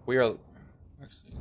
We are. Actually,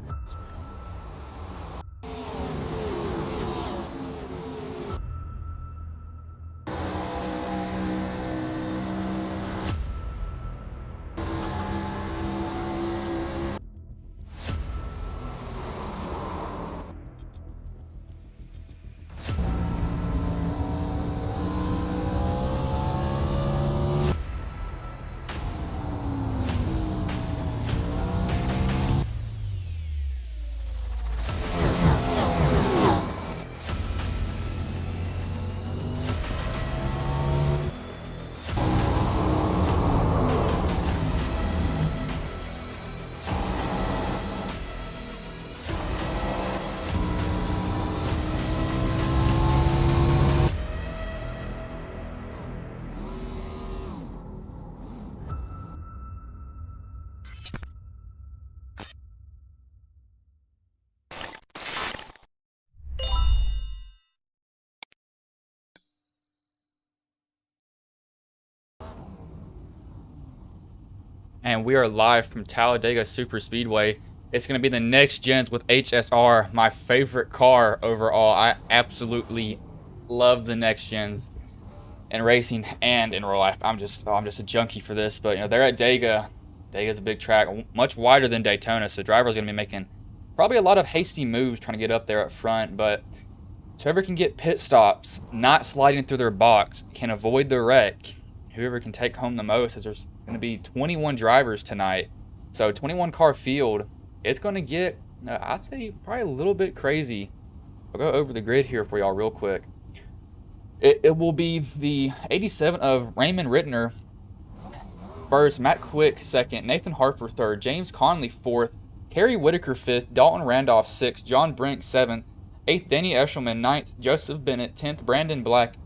and we are live from Talladega Super Speedway. It's going to be the next gens with HSR, my favorite car overall. I absolutely love the next gens in racing and in real life. I'm just a junkie for this. But you know, they're at Dega. Dega's a big track, much wider than Daytona, so drivers are going to be making probably a lot of hasty moves trying to get up there up front. But whoever can get pit stops, not sliding through their box, can avoid the wreck. Whoever can take home the most, as there's going to be 21 drivers tonight. So 21 car field. It's going to get, I'd say, probably a little bit crazy. I'll go over the grid here for y'all real quick. It will be the 87 of Raymond Rittner first, Matt Quick second, Nathan Harper third, James Conley fourth, Kerry Whitaker fifth, Dalton Randolph sixth, John Brink seventh, eighth Danny Eshelman ninth, Joseph Bennett 10th, Braden Black,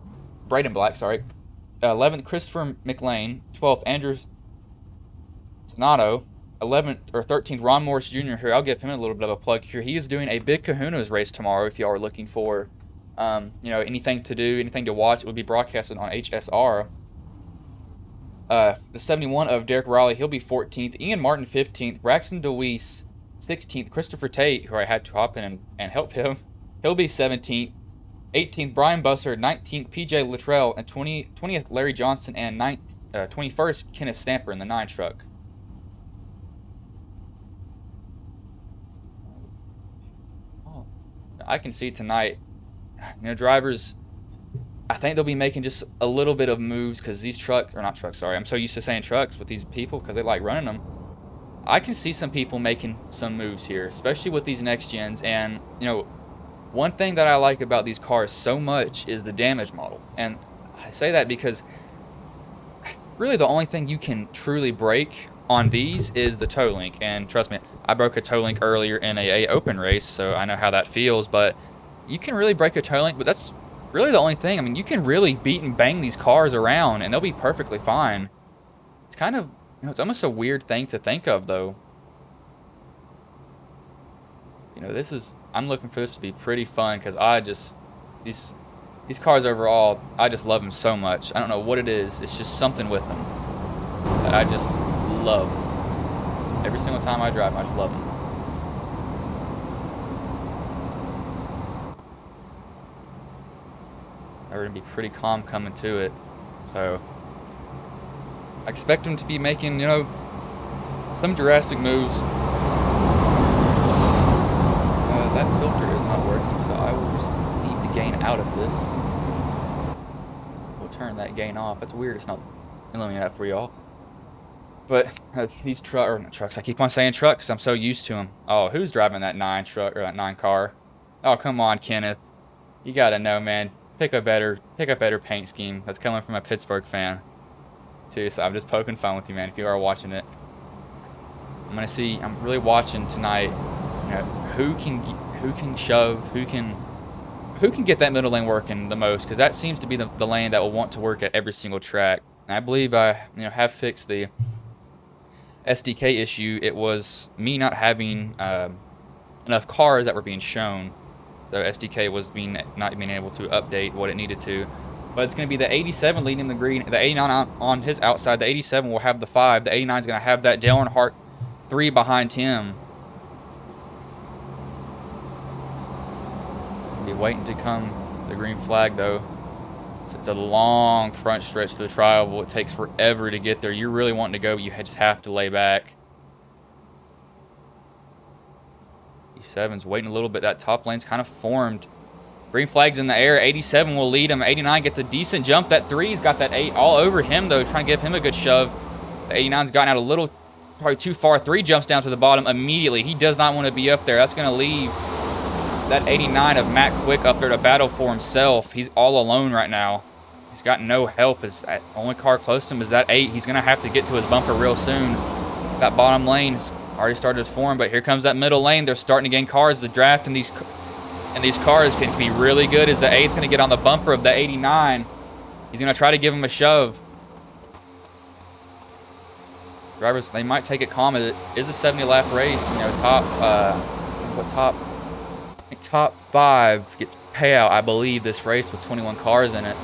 11th Christopher McLean, 12th Andrew Sonato, 11th or 13th Ron Morris Jr. here. I'll give him a little bit of a plug here. He is doing a big Kahuna's race tomorrow. If y'all are looking for, anything to do, anything to watch, it would be broadcasted on HSR. The 71 of Derek Riley, he'll be 14th. Ian Martin 15th. Braxton DeWeese 16th. Christopher Tate, who I had to hop in and help him, he'll be 17th. 18th Brian Busser, 19th PJ Luttrell, and 20th Larry Johnson, and 21st Kenneth Stamper in the 9 truck. Oh, I can see tonight, drivers, I think they'll be making just a little bit of moves because these I'm so used to saying trucks with these people because they like running them. I can see some people making some moves here, especially with these next gens. And, one thing that I like about these cars so much is the damage model. And I say that because really the only thing you can truly break on these is the toe link. And trust me, I broke a toe link earlier in a open race, so I know how that feels. But you can really break a toe link, but that's really the only thing. I mean, you can really beat and bang these cars around, and they'll be perfectly fine. It's kind of, it's almost a weird thing to think of, though. I'm looking for this to be pretty fun because these cars overall, I just love them so much. I don't know what it is. It's just something with them that I just love. Every single time I drive, I just love them. They're going to be pretty calm coming to it. So I expect them to be making, some drastic moves. That filter is not working, so I will just leave the gain out of this. We'll turn that gain off. That's weird. It's not illuminating that for y'all. But these trucks, I keep on saying trucks. I'm so used to them. Oh, who's driving that 9 truck or that 9 car? Oh, come on, Kenneth. You gotta know, man. Pick a better paint scheme. That's coming from a Pittsburgh fan, too. So I'm just poking fun with you, man. If you are watching it, I'm really watching tonight. Who can shove, who can get that middle lane working the most, because that seems to be the lane that will want to work at every single track. And I believe I have fixed the SDK issue. It was me not having enough cars that were being shown. The SDK was not being able to update what it needed to. But it's going to be the 87 leading the green, the 89 on his outside. The 87 will have the 5. The 89 is going to have that Dale Earnhardt 3 behind him. Be waiting to come the green flag though. It's a long front stretch to the tri-oval. It takes forever to get there. You're really wanting to go, but you just have to lay back. E7's waiting a little bit. That top lane's kind of formed. Green flag's in the air. 87 will lead him. 89 gets a decent jump. That 3's got that 8 all over him though, trying to give him a good shove. The 89's gotten out a little, probably too far. 3 jumps down to the bottom immediately. He does not want to be up there. That's going to leave that 89 of Matt Quick up there to battle for himself. He's all alone right now. He's got no help. His only car close to him is that 8. He's going to have to get to his bumper real soon. That bottom lane's already started to form, but here comes that middle lane. They're starting to gain cars. The draft in these cars can be really good as the 8's going to get on the bumper of the 89. He's going to try to give him a shove. Drivers, they might take it calm. It is a 70-lap race. You know, top 5 gets payout, I believe, this race with 21 cars in it.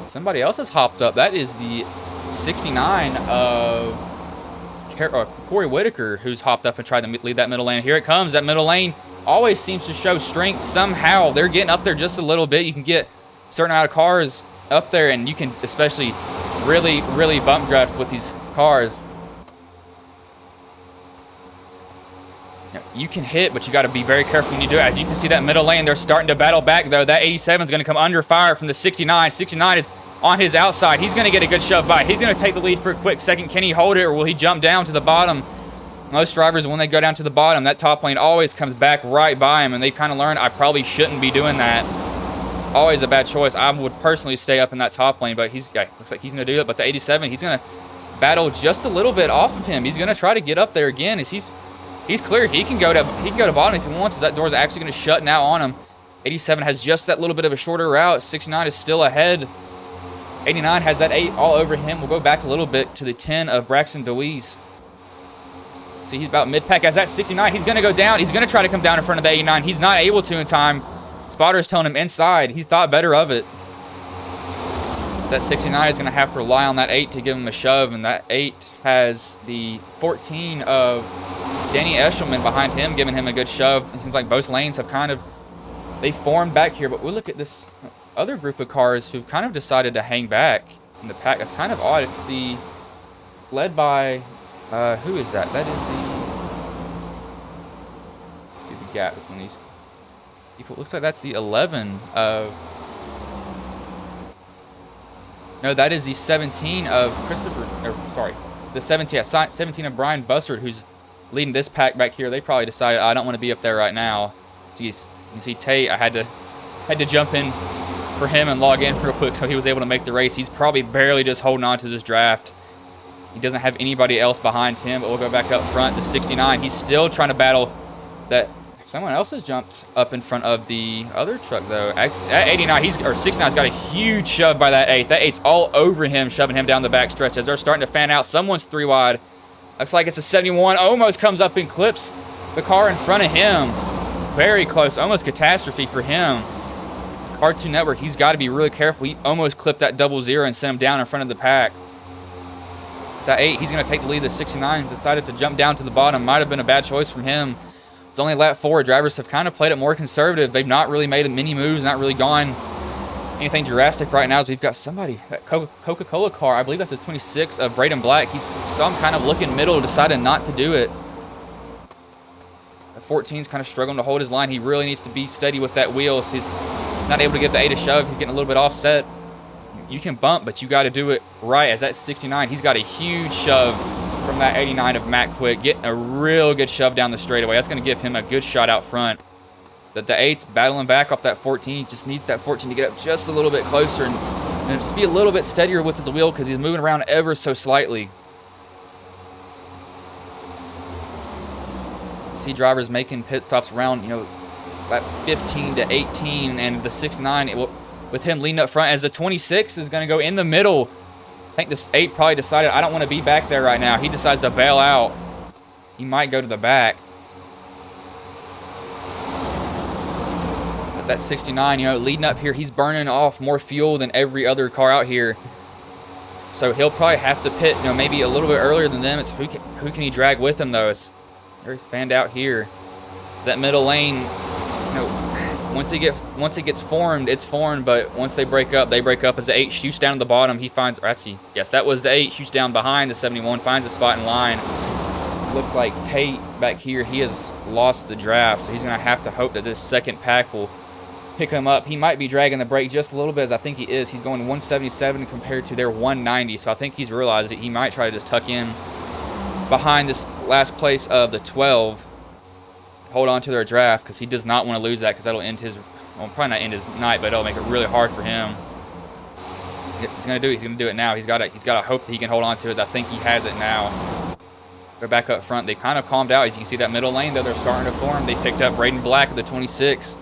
Somebody else has hopped up. That is the 69 of Corey Whitaker, who's hopped up and tried to lead that middle lane. Here it comes. That middle lane always seems to show strength somehow. They're getting up there just a little bit. You can get a certain amount of cars up there, and you can especially really, really bump draft with these cars. You can hit, but you got to be very careful when you do it. As you can see, that middle lane, they're starting to battle back, though. That 87 is going to come under fire from the 69. 69 is on his outside. He's going to get a good shove by. He's going to take the lead for a quick second. Can he hold it, or will he jump down to the bottom? Most drivers, when they go down to the bottom, that top lane always comes back right by him, and they kind of learn, I probably shouldn't be doing that. It's always a bad choice. I would personally stay up in that top lane, but looks like he's going to do it. But the 87, he's going to battle just a little bit off of him. He's going to try to get up there again. As he's clear. He can go to bottom if he wants, as that door's actually going to shut now on him. 87 has just that little bit of a shorter route. 69 is still ahead. 89 has that 8 all over him. We'll go back a little bit to the 10 of Braxton DeWeese. See, he's about mid-pack. As that 69, he's going to go down. He's going to try to come down in front of the 89. He's not able to in time. Spotter's telling him inside. He thought better of it. That 69 is going to have to rely on that 8 to give him a shove, and that 8 has the 14 of Danny Eshelman behind him, giving him a good shove. It seems like both lanes have they formed back here, but we look at this other group of cars who've kind of decided to hang back in the pack. That's kind of odd. It's led by, who is that? That is let's see the gap between these people. It looks like that's the 11 of, no, that is the 17 of the 17 of Brian Bussard, who's leading this pack back here. They probably decided, I don't want to be up there right now. So you can see Tate, I had to jump in for him and log in real quick so he was able to make the race. He's probably barely just holding on to this draft. He doesn't have anybody else behind him, but we'll go back up front to 69. He's still trying to battle that. Someone else has jumped up in front of the other truck, though. At 89, 69's got a huge shove by that 8. That 8's all over him, shoving him down the back stretch as they're starting to fan out. Someone's 3 wide. Looks like it's a 71. Almost comes up and clips the car in front of him. Very close. Almost catastrophe for him. Cartoon Network, he's got to be really careful. He almost clipped that 00 and sent him down in front of the pack. That 8, he's going to take the lead. The 69 decided to jump down to the bottom. Might have been a bad choice from him. It's only lap 4. Drivers have kind of played it more conservative. They've not really made many moves, not really gone anything drastic right now. As we've got somebody, that Coca-Cola car, I believe that's the 26 of Braden Black. He saw him kind of looking middle, decided not to do it. The 14's kind of struggling to hold his line. He really needs to be steady with that wheel. So he's not able to give the 8 a shove. He's getting a little bit offset. You can bump, but you got to do it right. As that 69, he's got a huge shove from that 89 of Matt Quick, getting a real good shove down the straightaway. That's going to give him a good shot out front. But the 8's battling back off that 14. He just needs that 14 to get up just a little bit closer and just be a little bit steadier with his wheel because he's moving around ever so slightly. See drivers making pit stops around, about 15 to 18, and the 69, with him leading up front, as the 26 is going to go in the middle. I think this 8 probably decided, I don't want to be back there right now. He decides to bail out. He might go to the back. But that 69, leading up here, he's burning off more fuel than every other car out here. So he'll probably have to pit, maybe a little bit earlier than them. It's who can he drag with him, though? It's very fanned out here. That middle lane, once it gets formed, it's formed. But once they break up as the 8 shoots down to the bottom. He finds, or actually, yes, that was the 8 shoots down behind the 71, finds a spot in line. It looks like Tate back here, he has lost the draft, so he's gonna have to hope that this second pack will pick him up. He might be dragging the brake just a little bit, as I think he is. He's going 177 compared to their 190, so I think he's realized that he might try to just tuck in behind this last place of the 12, hold on to their draft, because he does not want to lose that, because that'll end his, well, probably not end his night, but it'll make it really hard for him. He's gonna do it. He's gonna do it now. He's got to hope that he can hold on to it, as I think he has it now. They're back up front. They kind of calmed out. As you can see, that middle lane, though, they're starting to form. They picked up Braden Black at the 26.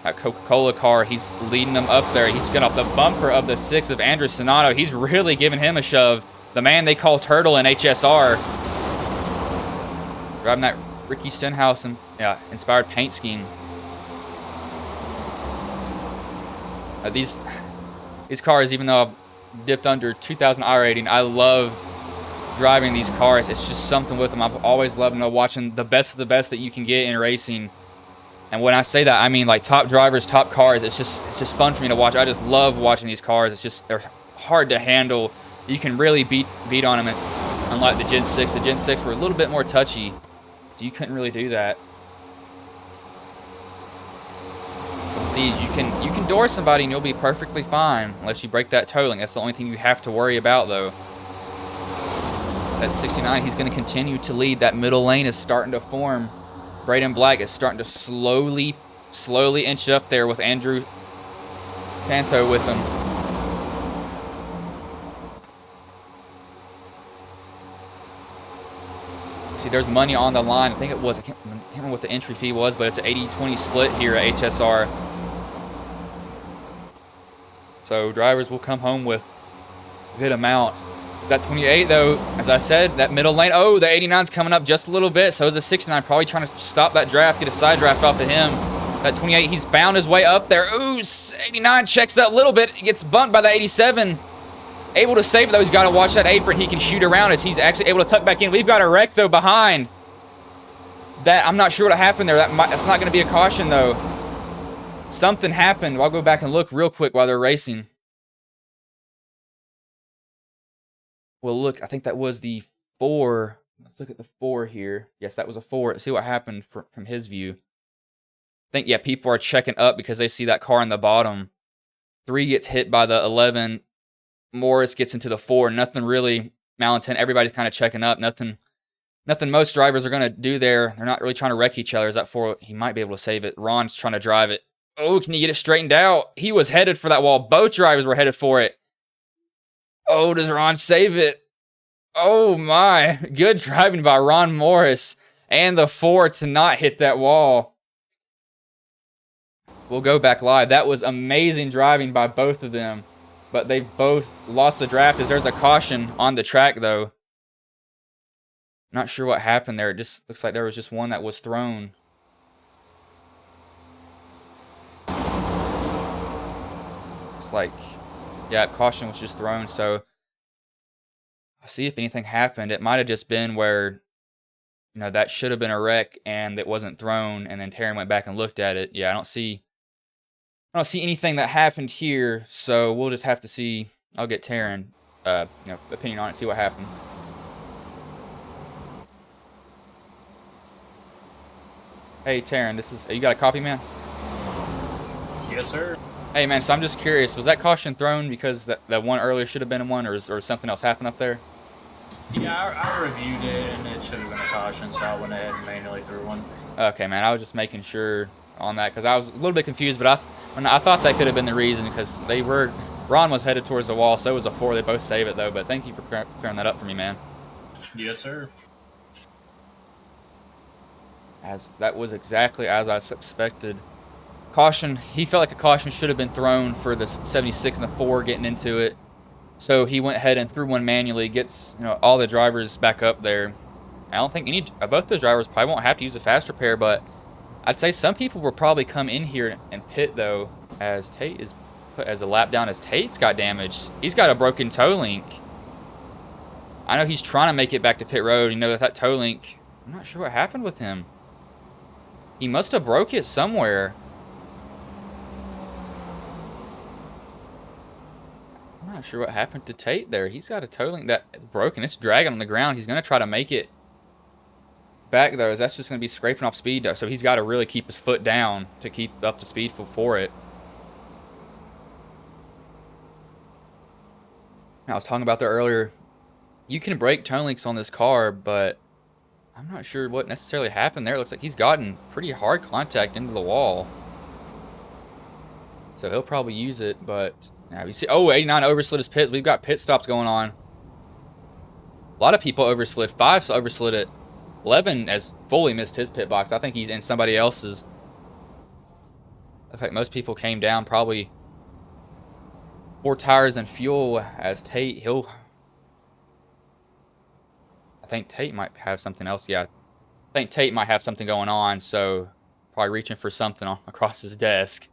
That Coca-Cola car, he's leading them up there. He's got off the bumper of the 6 of Andrew Sonato. He's really giving him a shove. The man they call Turtle in HSR. Driving that Ricky Stenhouse inspired paint scheme. These cars, even though I've dipped under 2,000 I rating, I love driving these cars. It's just something with them. I've always loved watching the best of the best that you can get in racing. And when I say that, I mean like top drivers, top cars. It's just fun for me to watch. I just love watching these cars. It's just, they're hard to handle. You can really beat on them. Unlike the Gen 6, the Gen 6 were a little bit more touchy, so you couldn't really do that. With these, you can door somebody and you'll be perfectly fine unless you break that toe link. That's the only thing you have to worry about, though. At 69, he's going to continue to lead. That middle lane is starting to form. Braden Black is starting to slowly inch up there with Andrew Santo with him. See, there's money on the line. I think it was, I can't remember what the entry fee was, but it's an 80-20 split here at HSR. So drivers will come home with a good amount. That 28, though, as I said, that middle lane. Oh, the 89's coming up just a little bit. So is the 69, probably trying to stop that draft, get a side draft off of him. That 28, he's found his way up there. Ooh, 89 checks that a little bit. He gets bumped by the 87. Able to save, though. He's got to watch that apron. He can shoot around as he's actually able to tuck back in. We've got a wreck, though, behind. That, I'm not sure what happened there. That's not going to be a caution, though. Something happened. I'll go back and look real quick while they're racing. Well, look, I think that was the 4. Let's look at the 4 here. Yes, that was a 4. Let's see what happened from his view. I think, yeah, people are checking up because they see that car in the bottom. 3 gets hit by the 11. Morris gets into the 4. Nothing really, Malenton, everybody's kind of checking up. Nothing most drivers are going to do there. They're not really trying to wreck each other. Is that 4? He might be able to save it. Ron's trying to drive it. Oh, can he get it straightened out? He was headed for that wall. Both drivers were headed for it. Oh, does Ron save it? Oh, my. Good driving by Ron Morris and the 4 to not hit that wall. We'll go back live. That was amazing driving by both of them. But they both lost the draft as there's a caution on the track, though. Not sure what happened there. It just looks like there was just one that was thrown. It's like, yeah, caution was just thrown, so I'll see if anything happened. It might have just been where, that should have been a wreck and it wasn't thrown, and then Taryn went back and looked at it. Yeah, I don't see anything that happened here, so we'll just have to see. I'll get Taryn, opinion on it, see what happened. Hey, Taryn, you got a copy, man? Yes, sir. Hey, man, so I'm just curious, was that caution thrown because that one earlier should have been one, or something else happened up there? Yeah, I reviewed it, and it should have been a caution, so I went ahead and manually threw one. Okay, man, I was just making sure on that, because I was a little bit confused, but I thought that could have been the reason, because Ron was headed towards the wall, so was a 4. They both save it, though, but thank you for clearing that up for me, man. Yes, sir. That was exactly as I suspected. Caution, he felt like a caution should have been thrown for the 76 and the 4 getting into it. So he went ahead and threw one manually, gets all the drivers back up there. I don't think both the drivers probably won't have to use a fast repair, but I'd say some people will probably come in here and pit, though, as Tate is put as a lap down as Tate's got damaged. He's got a broken toe link. I know he's trying to make it back to pit road. You know, that toe link, I'm not sure what happened with him. He must have broke it somewhere. I'm not sure what happened to Tate there. He's got a toe link that's broken. It's dragging on the ground. He's going to try to make it back, though, as that's just going to be scraping off speed, though. So he's got to really keep his foot down to keep up to speed for it. I was talking about that earlier. You can break toe links on this car, but I'm not sure what necessarily happened there. It looks like he's gotten pretty hard contact into the wall. So he'll probably use it, but now we see, oh, 89 overslid his pits. We've got pit stops going on. A lot of people overslid. 5 overslid it. 11 has fully missed his pit box. I think he's in somebody else's. Looks like most people came down probably 4 tires and fuel. As Tate, I think Tate might have something else. Yeah, I think Tate might have something going on, so probably reaching for something across his desk.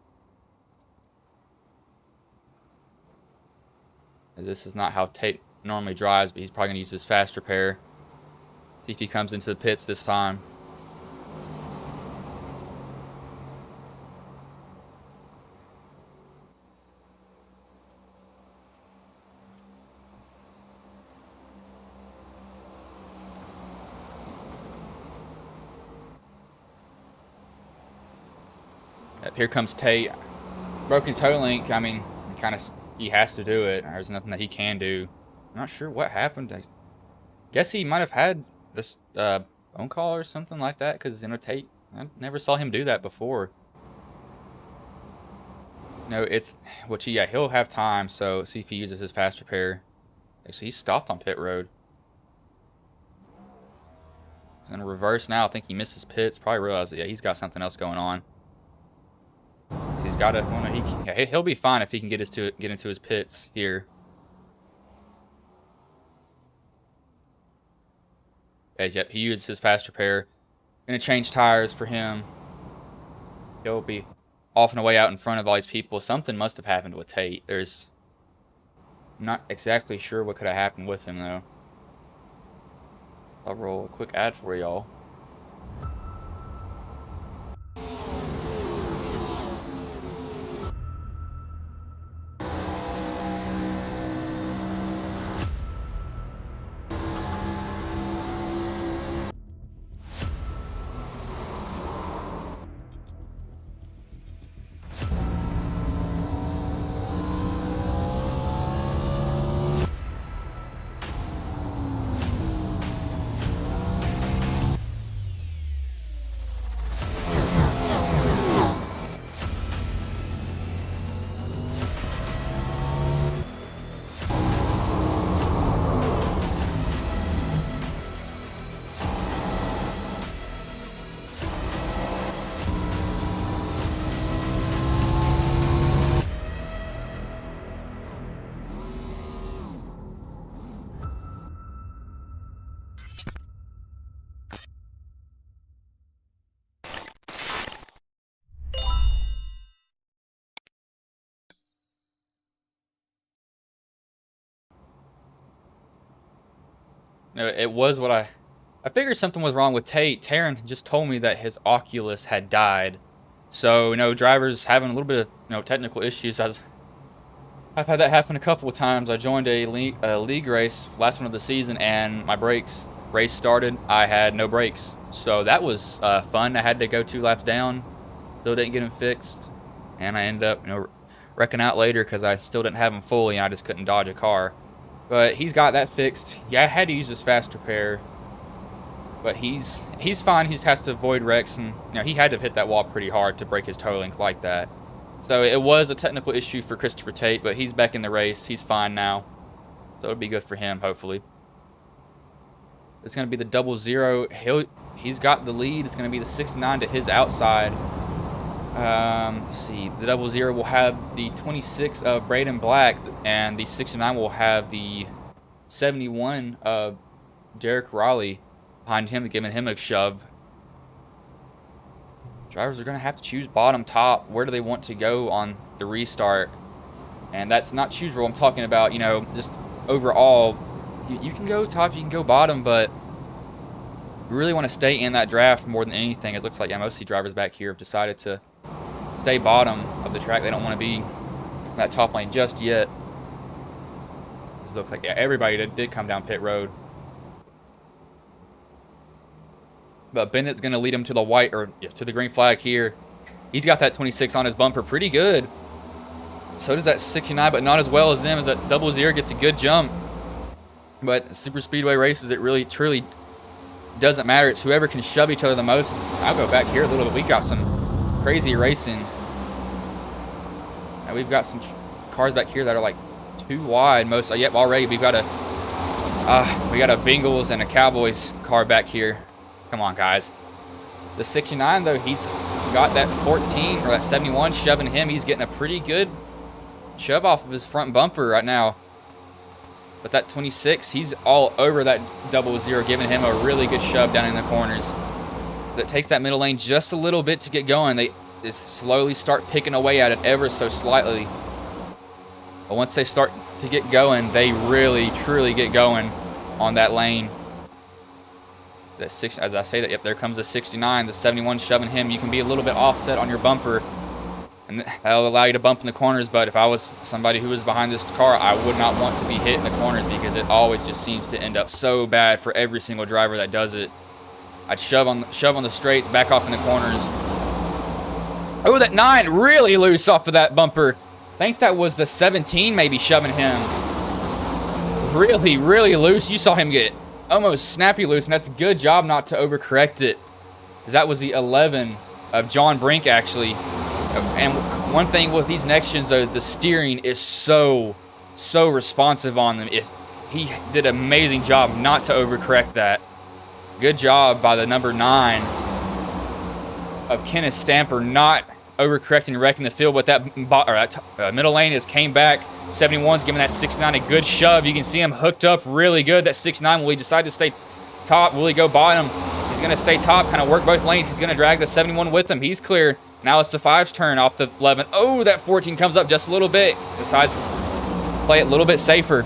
As this is not how Tate normally drives, but he's probably going to use his fast repair. See if he comes into the pits this time. Yep, here comes Tate. Broken toe link. I mean, he has to do it. There's nothing that he can do. I'm not sure what happened. I guess he might have had this phone call or something like that, because, you know, Tate, I never saw him do that before. No, it's, which, yeah, he'll have time, so see if he uses his fast repair. Actually, he's stopped on pit road. He's going to reverse now. I think he misses pits. Probably realized that, yeah, he's got something else going on. So he's got to, well, no, he'll be fine if he can get into his pits here. Yep, he used his fast repair. Gonna change tires for him. He'll be off and away out in front of all these people. Something must have happened with Tate. I'm not exactly sure what could have happened with him, though. I'll roll a quick ad for y'all. No, it was what I figured something was wrong with Tate. Taryn just told me that his Oculus had died. So, you know, drivers having a little bit of, you know, technical issues. I've had that happen a couple of times. I joined a league race, last one of the season, and my race started. I had no brakes. So that was fun. I had to go 2 laps down. Still didn't get them fixed. And I ended up, you know, wrecking out later because I still didn't have them fully, and I just couldn't dodge a car. But he's got that fixed. Yeah, I had to use his fast repair. But he's fine. He just has to avoid wrecks. And, you know, he had to hit that wall pretty hard to break his toe link like that. So it was a technical issue for Christopher Tate, but he's back in the race. He's fine now. So it'll be good for him, hopefully. It's going to be the 00. He's got the lead. It's going to be the 69 to his outside. Let's see. The 00 will have the 26 of Braden Black, and the 69 will have the 71 of Derek Raleigh behind him, giving him a shove. Drivers are going to have to choose bottom, top. Where do they want to go on the restart? And that's not choose rule. I'm talking about, you know, just overall, you can go top, you can go bottom, but you really want to stay in that draft more than anything. It looks like, yeah, most of the drivers back here have decided to stay bottom of the track. They don't want to be in that top lane just yet. This looks like, yeah, everybody did come down pit road. But Bennett's going to lead him to the white, or yeah, to the green flag here. He's got that 26 on his bumper pretty good. So does that 69, but not as well as them, as that 00 gets a good jump. But super speedway races, it really, truly doesn't matter. It's whoever can shove each other the most. I'll go back here a little bit. We got some crazy racing. And we've got some cars back here that are like too wide. Most, yep, already we got a Bengals and a Cowboys car back here. Come on, guys. The 69 though, he's got that 14 or that 71 shoving him. He's getting a pretty good shove off of his front bumper right now. But that 26, he's all over that 00, giving him a really good shove down in the corners. So it takes that middle lane just a little bit to get going. They just slowly start picking away at it ever so slightly. But once they start to get going, they really, truly get going on that lane. That six, as I say that, yep, there comes the 69, the 71 shoving him. You can be a little bit offset on your bumper, and that'll allow you to bump in the corners. But if I was somebody who was behind this car, I would not want to be hit in the corners, because it always just seems to end up so bad for every single driver that does it. I'd shove on the straights, back off in the corners. Oh, that 9 really loose off of that bumper. I think that was the 17 maybe shoving him. Really, really loose. You saw him get almost snappy loose, and that's a good job not to overcorrect it, because that was the 11 of John Brink, actually. And one thing with these next gens, though, the steering is so responsive on them. If he did an amazing job not to overcorrect that. Good job by the number 9 of Kenneth Stamper, not overcorrecting and wrecking the field. But that middle lane is came back. 71's giving that 69 a good shove. You can see him hooked up really good. That 69, will he decide to stay top? Will he go bottom? He's going to stay top, kind of work both lanes. He's going to drag the 71 with him. He's clear. Now it's the 5's turn off the 11. Oh, that 14 comes up just a little bit. Decides to play it a little bit safer.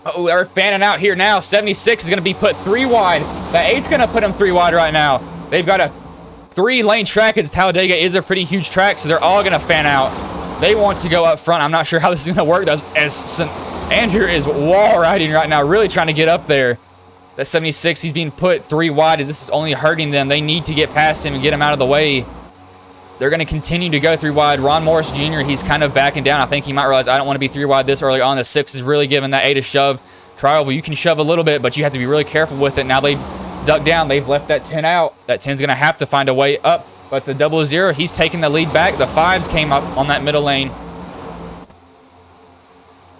Oh, they're fanning out here now. 76 is going to be put 3 wide. That 8's going to put him 3 wide right now. They've got a 3-lane track, as Talladega is a pretty huge track, so they're all going to fan out. They want to go up front. I'm not sure how this is going to work. As Andrew is wall riding right now, really trying to get up there. That 76, he's being put 3 wide, as this is only hurting them. They need to get past him and get him out of the way. They're going to continue to go 3 wide. Ron Morris Jr., he's kind of backing down. I think he might realize, I don't want to be 3 wide this early on. The 6 is really giving that 8 a shove. Trial, you can shove a little bit, but you have to be really careful with it. Now they've ducked down. They've left that 10 out. That 10's going to have to find a way up. But the 00, he's taking the lead back. The 5's came up on that middle lane.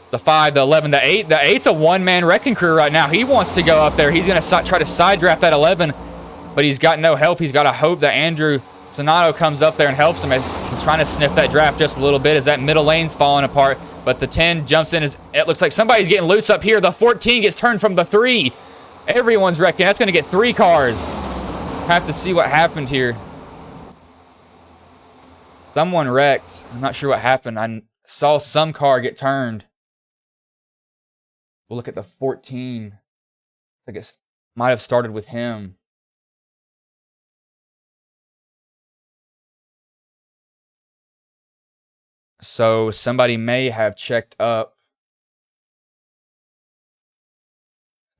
The 5, the 11, the 8. The 8's a one-man wrecking crew right now. He wants to go up there. He's going to try to side draft that 11, but he's got no help. He's got to hope that Andrew Sonato comes up there and helps him, as he's trying to sniff that draft just a little bit, as that middle lane's falling apart. But the 10 jumps in. It looks like somebody's getting loose up here. The 14 gets turned from the 3. Everyone's wrecking. That's going to get 3 cars. Have to see what happened here. Someone wrecked. I'm not sure what happened. I saw some car get turned. We'll look at the 14. I guess might have started with him. So somebody may have checked up,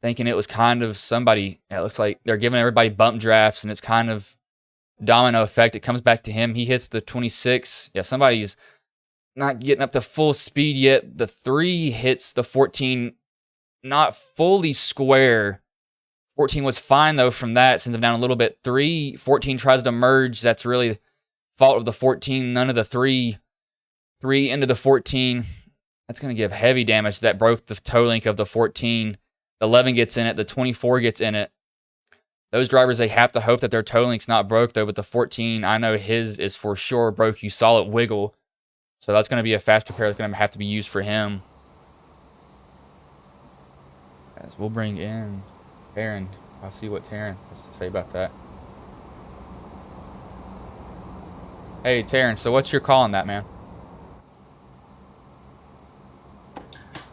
thinking it was kind of somebody. It looks like they're giving everybody bump drafts, and it's kind of domino effect. It comes back to him. He hits the 26. Yeah, somebody's not getting up to full speed yet. The 3 hits the 14, not fully square. 14 was fine, though, from that. Sends him down a little bit. 14 tries to merge. That's really fault of the 14. None of the 3 into the 14. That's going to give heavy damage. That broke the toe link of the 14. The 11 gets in it. The 24 gets in it. Those drivers, they have to hope that their toe link's not broke, though. But the 14, I know his is for sure broke. You saw it wiggle. So that's going to be a fast repair that's going to have to be used for him. As we'll bring in Taryn. I'll see what Taryn has to say about that. Hey, Taryn, so what's your call on that, man?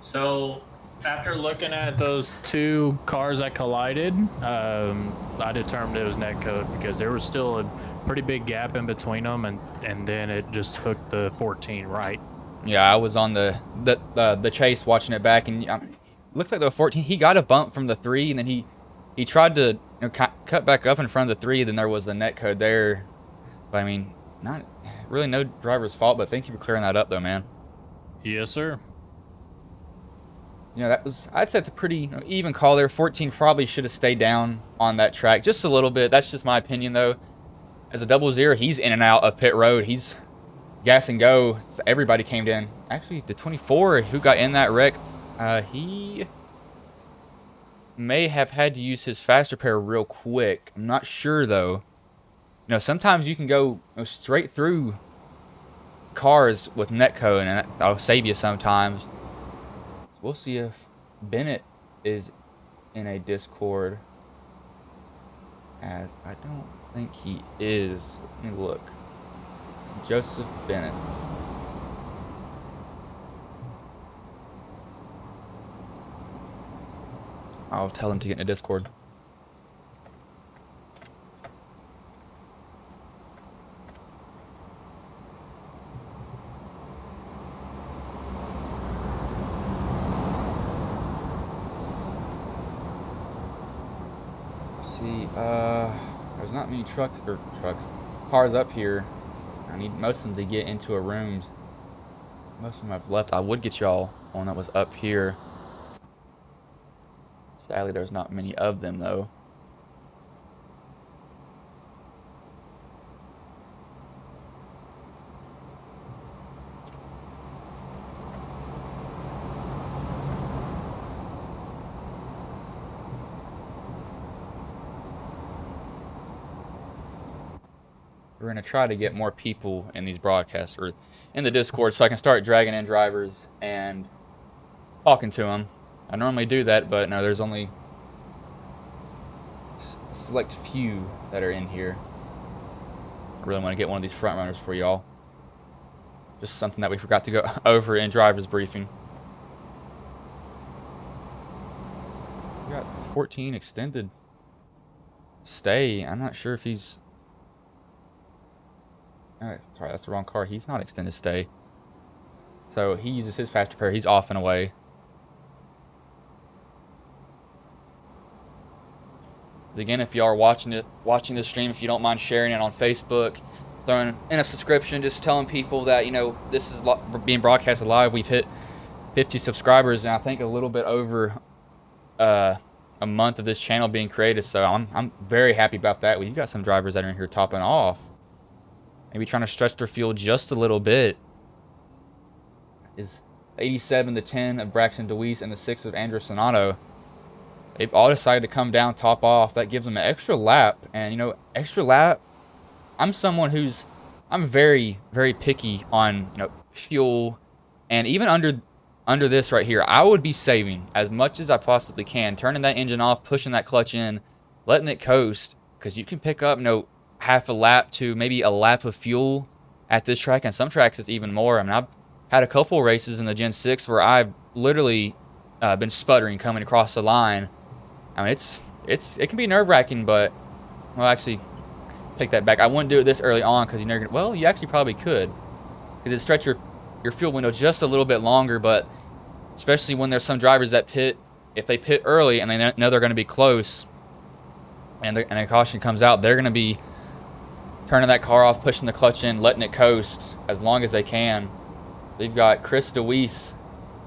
So, after looking at those two cars that collided, I determined it was net code because there was still a pretty big gap in between them, and then it just hooked the 14 right. Yeah, I was on the chase watching it back, and looks like the 14. He got a bump from the 3, and then he tried to cut back up in front of the 3. Then there was the net code there, but I mean, not really no driver's fault. But thank you for clearing that up, though, man. Yes, sir. You know, I'd say it's a pretty even call there. 14 probably should have stayed down on that track just a little bit. That's just my opinion, though. As a 00, he's in and out of pit road. He's gas and go. So everybody came in. Actually, the 24 who got in that wreck, he may have had to use his fast repair real quick. I'm not sure, though. You know, sometimes you can go straight through cars with netcode, and that'll save you sometimes. We'll see if Bennett is in a Discord, as I don't think he is. Let me look. Joseph Bennett. I'll tell him to get in a Discord. See, there's not many cars up here. I need most of them to get into a room. Most of them have left. I would get y'all one that was up here. Sadly, there's not many of them, though. We're going to try to get more people in these broadcasts or in the Discord so I can start dragging in drivers and talking to them. I normally do that, but no, there's only a select few that are in here. I really want to get one of these front runners for y'all. Just something that we forgot to go over in driver's briefing. We got 14 extended stay. I'm not sure if he's... sorry, that's the wrong car. He's not extended stay. So he uses his fast repair. He's off and away. Again, if y'all are watching this stream, if you don't mind sharing it on Facebook, throwing in a subscription, just telling people that, you know, this is being broadcasted live. We've hit 50 subscribers, and I think a little bit over a month of this channel being created. So I'm very happy about that. We've got some drivers that are in here topping off. Maybe trying to stretch their fuel just a little bit. Is 87 the 10 of Braxton DeWeese and the 6 of Andrew Sonato. They've all decided to come down, top off. That gives them an extra lap. And, you know, extra lap, I'm someone who's, I'm very, very picky on, you know, fuel. And even under this right here, I would be saving as much as I possibly can. Turning that engine off, pushing that clutch in, letting it coast. Because you can pick up, you know, half a lap to maybe a lap of fuel at this track. And some tracks it's even more. I mean, I've had a couple races in the Gen 6 where I've literally been sputtering coming across the line. I mean, it can be nerve-wracking, but, well, actually, take that back. I wouldn't do it this early on because well, you actually probably could, because it stretch your fuel window just a little bit longer. But especially when there's some drivers that pit, if they pit early and they know they're going to be close, and a caution comes out, they're going to be turning that car off, pushing the clutch in, letting it coast as long as they can. They've got Chris DeWeese.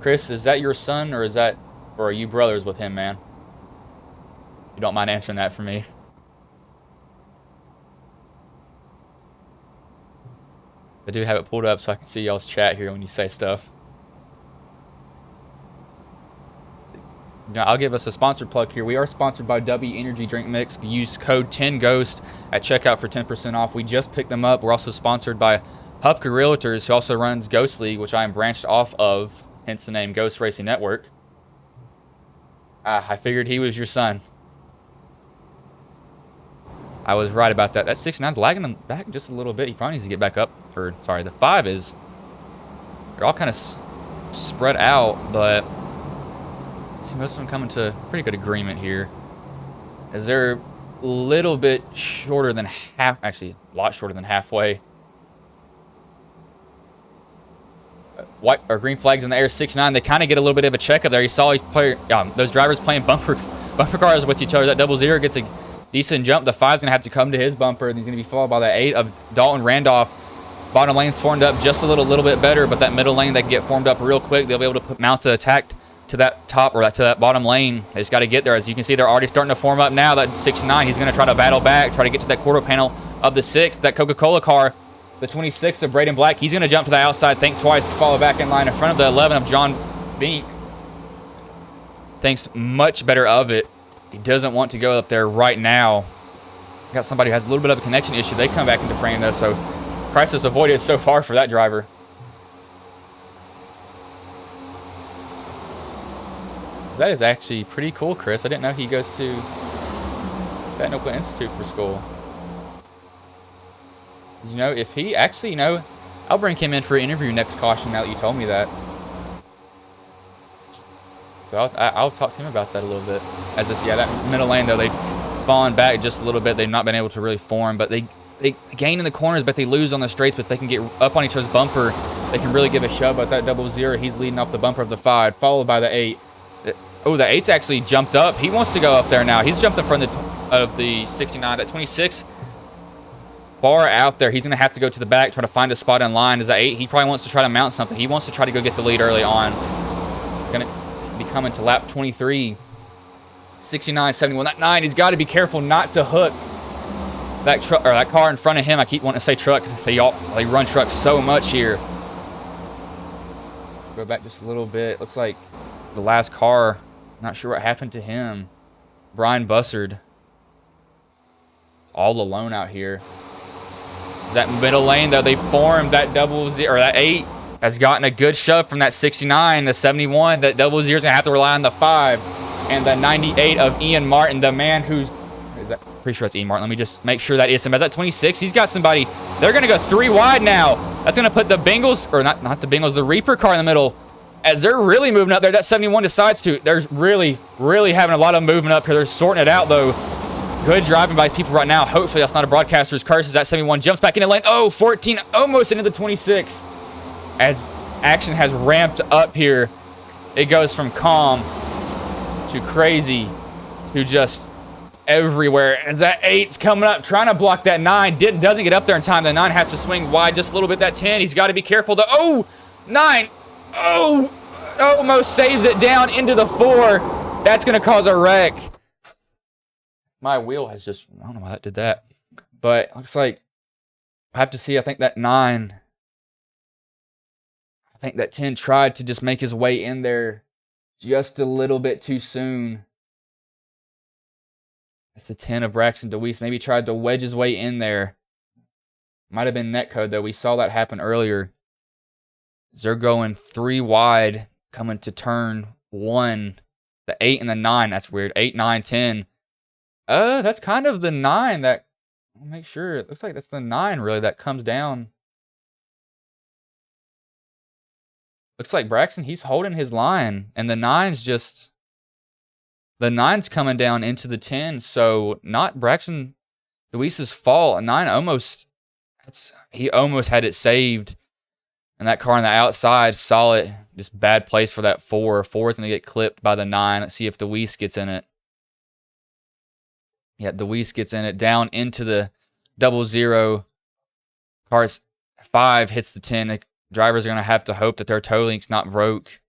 Chris, is that your son, or are you brothers with him, man? You don't mind answering that for me? I do have it pulled up so I can see y'all's chat here when you say stuff. Now, I'll give us a sponsored plug here. We are sponsored by W Energy Drink Mix. Use code 10GHOST at checkout for 10% off. We just picked them up. We're also sponsored by Hupka Realtors, who also runs Ghost League, which I am branched off of, hence the name Ghost Racing Network. I figured he was your son. I was right about that. That 69's lagging him back just a little bit. He probably needs to get back up. Or, sorry, the 5 is... They're all kind of spread out, but See, most of them coming to pretty good agreement here. As they're a little bit shorter than half, actually a lot shorter than halfway. White or green flags in the air, 6-9. They kind of get a little bit of a check up there. You saw those drivers playing bumper cars with each other. That 00 gets a decent jump. The 5's gonna have to come to his bumper, and he's gonna be followed by the 8 of Dalton Randolph. Bottom lane's formed up just a little bit better, but that middle lane, they can get formed up real quick. They'll be able to mount the attack to that top or to that bottom lane. They just got to get there. As you can see, they're already starting to form up now. That 6-9, he's going to try to battle back, try to get to that quarter panel of the 6. That Coca-Cola car, the 26 of Braden Black, he's going to jump to the outside, think twice, follow back in line in front of the 11 of John Bink. Thinks much better of it. He doesn't want to go up there right now. Got somebody who has a little bit of a connection issue. They come back into frame, though, so crisis avoided so far for that driver. That is actually pretty cool, Chris. I didn't know he goes to Technical Institute for school. You know, if he actually, I'll bring him in for an interview next caution now that you told me that. So I'll talk to him about that a little bit. As this, yeah, that middle lane, though, they've fallen back just a little bit. They've not been able to really form, but they gain in the corners, but they lose on the straights. But if they can get up on each other's bumper, they can really give a shove. But that 00, he's leading off the bumper of the 5, followed by the 8. Oh, the 8's actually jumped up. He wants to go up there now. He's jumped in front of the 69. That 26, far out there. He's going to have to go to the back, try to find a spot in line. As that 8, he probably wants to try to mount something. He wants to try to go get the lead early on. It's going to be coming to lap 23. 69, 71. That 9, he's got to be careful not to hook that truck or that car in front of him. I keep wanting to say truck because they run trucks so much here. Go back just a little bit. Looks like the last car, not sure what happened to him. Brian Bussard. It's all alone out here. Is that middle lane, though, they formed that 00, or that 8 has gotten a good shove from that 69, the 71. That 00 is going to have to rely on the 5. And the 98 of Ian Martin, the man who's, is that, pretty sure it's Ian Martin. Let me just make sure that is him. As that 26, he's got somebody. They're going to go 3 wide now. That's going to put the Bengals, or not the Bengals, the Reaper car in the middle. As they're really moving up there, that 71 decides to. They're really having a lot of movement up here. They're sorting it out, though. Good driving by these people right now. Hopefully that's not a broadcaster's curse. As that 71 jumps back into lane. Oh, 14, almost into the 26. As action has ramped up here, it goes from calm to crazy to just everywhere. As that 8's coming up, trying to block that 9. Doesn't get up there in time. The 9 has to swing wide just a little bit. That 10, he's got to be careful. Oh, 9. Oh, almost saves it down into the 4. That's going to cause a wreck. My wheel has just, I don't know why that did that. But it looks like I have to see. I think that 9, I think that 10 tried to just make his way in there just a little bit too soon. That's the 10 of Braxton DeWeese. Maybe tried to wedge his way in there. Might have been netcode, though. We saw that happen earlier. They're going 3 wide, coming to turn 1. The 8 and the 9. That's weird. 8, 9, 10. That's kind of the 9 that, I'll make sure. It looks like that's the 9, really, that comes down. Looks like Braxton, he's holding his line. And the 9's just, the 9's coming down into the 10. So, not Braxton DeWeese's fault. A 9 almost, he almost had it saved. And that car on the outside, saw it. Just bad place for that 4. 4's going to get clipped by the 9. Let's see if DeWeese gets in it. Yeah, DeWeese gets in it. Down into the 00. Car's 5 hits the 10. The drivers are going to have to hope that their toe link's not broke.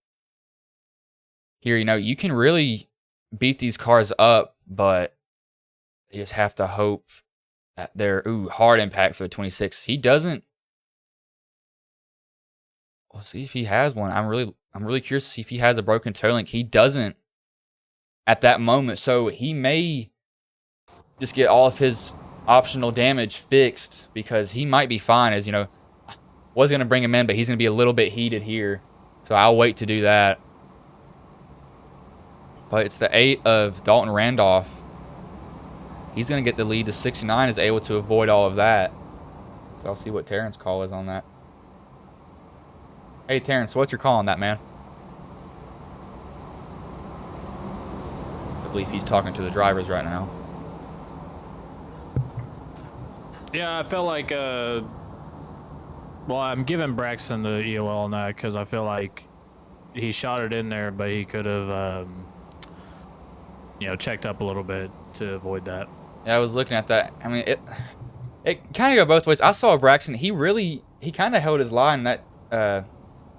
Here, you can really beat these cars up, but you just have to hope that they're, hard impact for the 26. He doesn't. We'll see if he has one. I'm really curious to see if he has a broken toe link. He doesn't at that moment, so he may just get all of his optional damage fixed because he might be fine. As was going to bring him in, but he's going to be a little bit heated here, so I'll wait to do that. But it's the 8 of Dalton Randolph. He's going to get the lead. The 69 is able to avoid all of that. So I'll see what Terrence's call is on that. Hey, Terrence, what's your call on that, man? believe he's talking to the drivers right now. Yeah, I felt like, well, I'm giving Braxton the EOL on that because I feel like he shot it in there, but he could have, you know, checked up a little bit to avoid that. Yeah, I was looking at that. I mean, it kind of go both ways. I saw Braxton. He kind of held his line. That I can't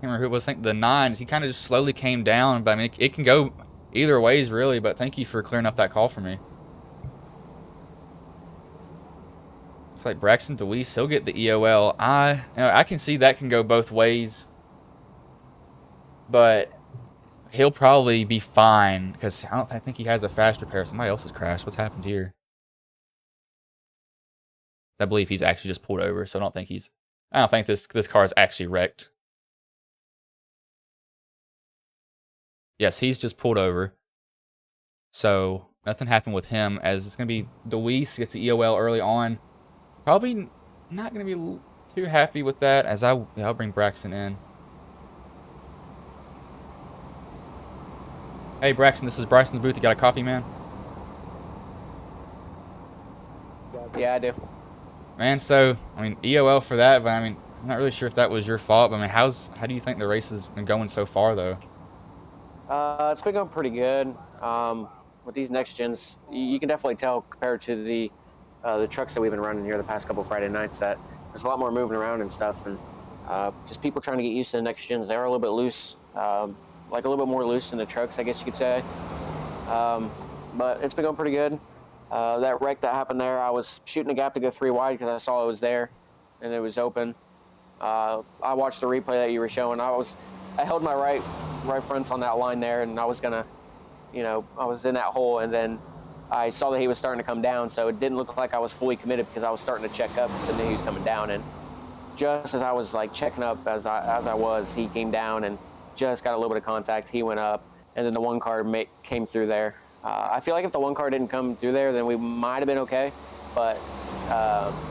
remember who it was. I think the 9s. He kind of just slowly came down. But I mean, it can go either ways, really. But thank you for clearing up that call for me. It's like Braxton DeWeese. He'll get the EOL. I can see that can go both ways. But he'll probably be fine because I think he has a fast repair. Somebody else has crashed. What's happened here? I believe he's actually just pulled over, so I don't think this car is actually wrecked. Yes, he's just pulled over. So nothing happened with him, as it's gonna be DeWeese gets the EOL early on. Probably not gonna be too happy with that, as I'll bring Braxton in. Hey Braxton, this is Bryce in the booth. You got a copy, man? Yeah, I do. Man, so I mean EOL for that, but I mean I'm not really sure if that was your fault. But I mean, how do you think the race has been going so far, though? It's been going pretty good. With these next gens, you can definitely tell compared to the trucks that we've been running here the past couple Friday nights that there's a lot more moving around and stuff, and just people trying to get used to the next gens. They are a little bit loose, like a little bit more loose than the trucks, I guess you could say. But it's been going pretty good. That wreck that happened there, I was shooting a gap to go 3 wide because I saw it was there and it was open. I watched the replay that you were showing. I held my right fronts on that line there, and I was gonna, I was in that hole, and then I saw that he was starting to come down, so it didn't look like I was fully committed because I was starting to check up because I knew he was coming down. And just as I was like checking up as I was, he came down and just got a little bit of contact. He went up, and then the one car came through there. I feel like if the one car didn't come through there, then we might have been okay, but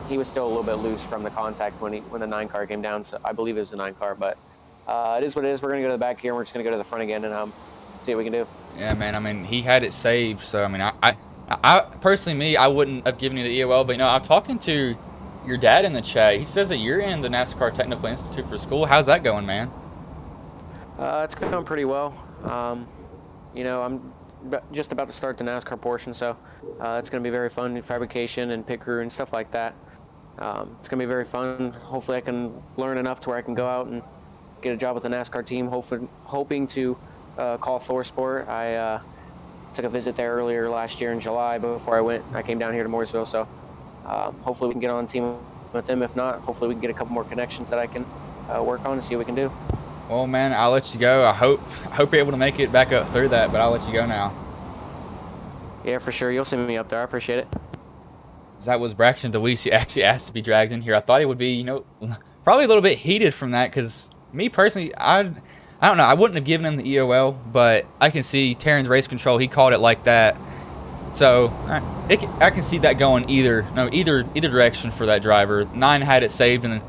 he was still a little bit loose from the contact when the 9 car came down. So I believe it was the 9 car, but it is what it is. We're gonna go to the back here, and we're just gonna go to the front again and see what we can do. Yeah, man. I mean, he had it saved, so I mean, I personally, I wouldn't have given you the EOL, but I'm talking to your dad in the chat. He says that you're in the NASCAR Technical Institute for school. How's that going, man? It's going pretty well. I'm just about to start the NASCAR portion, so it's going to be very fun, fabrication and pit crew and stuff like that. It's going to be very fun. Hopefully I can learn enough to where I can go out and get a job with the NASCAR team, hoping to call ThorSport. I took a visit there earlier last year in July, but before I came down here to Mooresville, so hopefully we can get on team with them. If not, hopefully we can get a couple more connections that I can work on and see what we can do. Well, man, I'll let you go. I hope you're able to make it back up through that, but I'll let you go now. Yeah, for sure. You'll see me up there. I appreciate it. That was Braxton DeWeese. He actually asked to be dragged in here. I thought he would be, probably a little bit heated from that, because me personally, I don't know. I wouldn't have given him the EOL, but I can see Terran's race control. He called it like that, so I can see that going either direction for that driver. 9 had it saved, and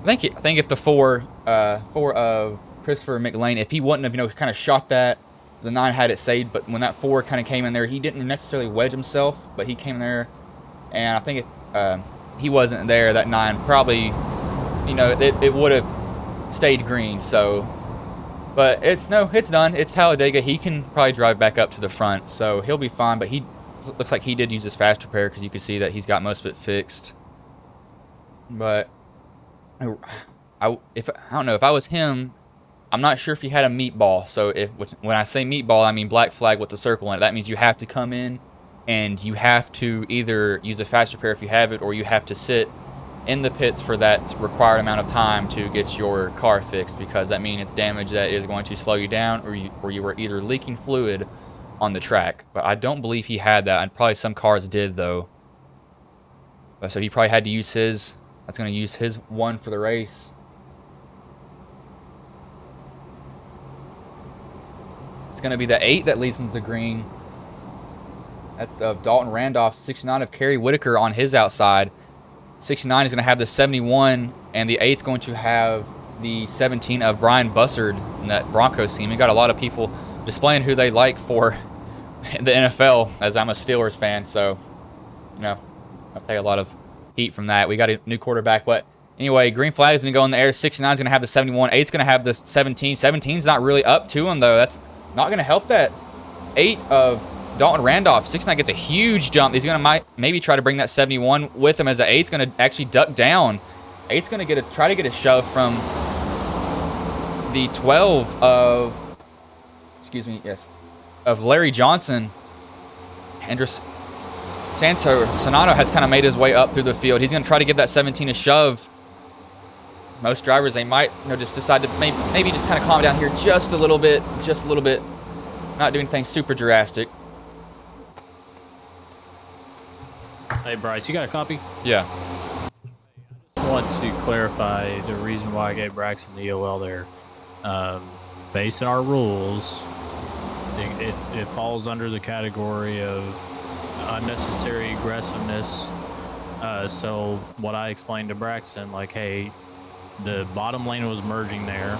I think if the 4 of Christopher McLean, if he wouldn't have kind of shot that, the 9 had it saved. But when that 4 kind of came in there, he didn't necessarily wedge himself, but he came there, and I think if he wasn't there, that 9 probably, it would have stayed green. So, but it's done. It's Talladega. He can probably drive back up to the front, so he'll be fine. But he looks like he did use his fast repair, because you can see that he's got most of it fixed. But I don't know, if I was him, I'm not sure if he had a meatball. So when I say meatball, I mean black flag with the circle in it. That means you have to come in and you have to either use a fast repair if you have it, or you have to sit in the pits for that required amount of time to get your car fixed, because that means it's damage that is going to slow you down, or you were either leaking fluid on the track. But I don't believe he had that, and probably some cars did though. So he probably had to use his. That's going to use his 1 for the race. It's going to be the 8 that leads into the green. That's of Dalton Randolph. 69 of Kerry Whitaker on his outside. 69 is going to have the 71, and the 8th going to have the 17 of Brian Bussard in that Broncos team. We got a lot of people displaying who they like for in the NFL, as I'm a Steelers fan. So, you know, I'll take a lot of heat from that. We got a new quarterback, but anyway, green flag is going to go in the air. 69 is going to have the 71. 8's going to have the 17. 17's not really up to him, though. That's not going to help that 8 of Dalton Randolph. 69 gets a huge jump. He's going to maybe try to bring that 71 with him, as the 8's going to actually duck down. 8's going to try to get a shove from the 12 of, excuse me, yes, of Larry Johnson. Andres Sonato has kind of made his way up through the field. He's going to try to give that 17 a shove. Most drivers, they might, just decide to maybe just kind of calm down here just a little bit, not doing anything super drastic. Hey, Bryce, you got a copy? Yeah. I want to clarify the reason why I gave Braxton the EOL there. Based on our rules, it falls under the category of unnecessary aggressiveness. So what I explained to Braxton, like, hey, the bottom lane was merging there.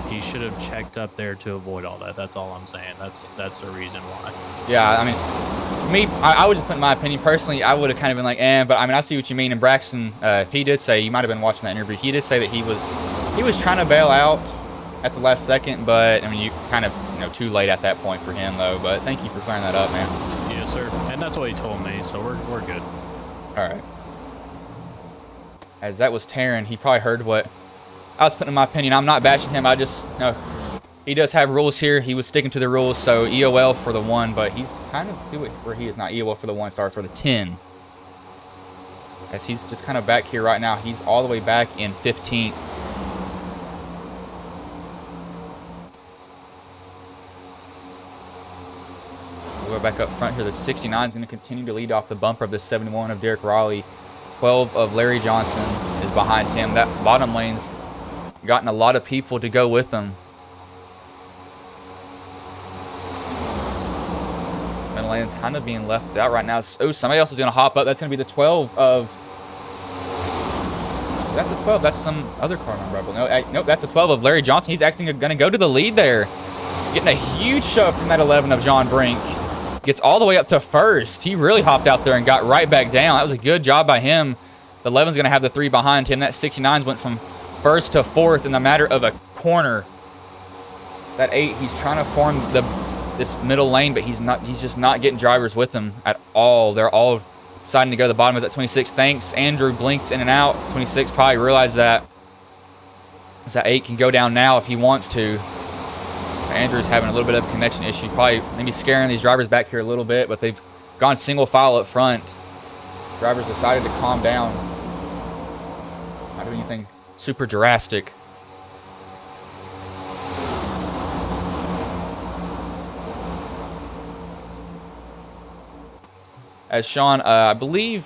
He should have checked up there to avoid all that. That's all I'm saying. That's the reason why. Yeah, I mean, I would just put my opinion personally. I would have kind of been like, but I mean, I see what you mean. And Braxton, he did say, you might have been watching that interview. He did say that he was trying to bail out at the last second, but I mean, you kind of, too late at that point for him, though. But thank you for clearing that up, man. Yes, sir. And that's what he told me, so we're good. All right. As that was Taryn, he probably heard what I was putting in my opinion. I'm not bashing him. I just, he does have rules here. He was sticking to the rules, so EOL for the 1, but he's kind of where he is not EOL for the 1 star for the 10. As he's just kind of back here right now. He's all the way back in 15th. We'll go back up front here. The 69 is going to continue to lead off the bumper of the 71 of Derek Raleigh. 12 of Larry Johnson is behind him. That bottom lane's gotten a lot of people to go with them. Middle lane's kind of being left out right now. Oh, somebody else is going to hop up. That's going to be the 12 of... Is that the 12? That's some other car number, I believe. Nope, that's the 12 of Larry Johnson. He's actually going to go to the lead there. Getting a huge shove from that 11 of John Brink. Gets all the way up to first. He really hopped out there and got right back down. That was a good job by him. The 11's going to have the 3 behind him. That 69's went from first to fourth in the matter of a corner. That 8, he's trying to form this middle lane, but he's just not getting drivers with him at all. They're all deciding to go to the bottom. Is at 26. Thanks. Andrew blinks in and out. 26 probably realized that. As that 8 can go down now if he wants to. Andrew's having a little bit of a connection issue, probably maybe scaring these drivers back here a little bit, but they've gone single file up front. Drivers decided to calm down. Not doing anything super drastic. As Sean, I believe,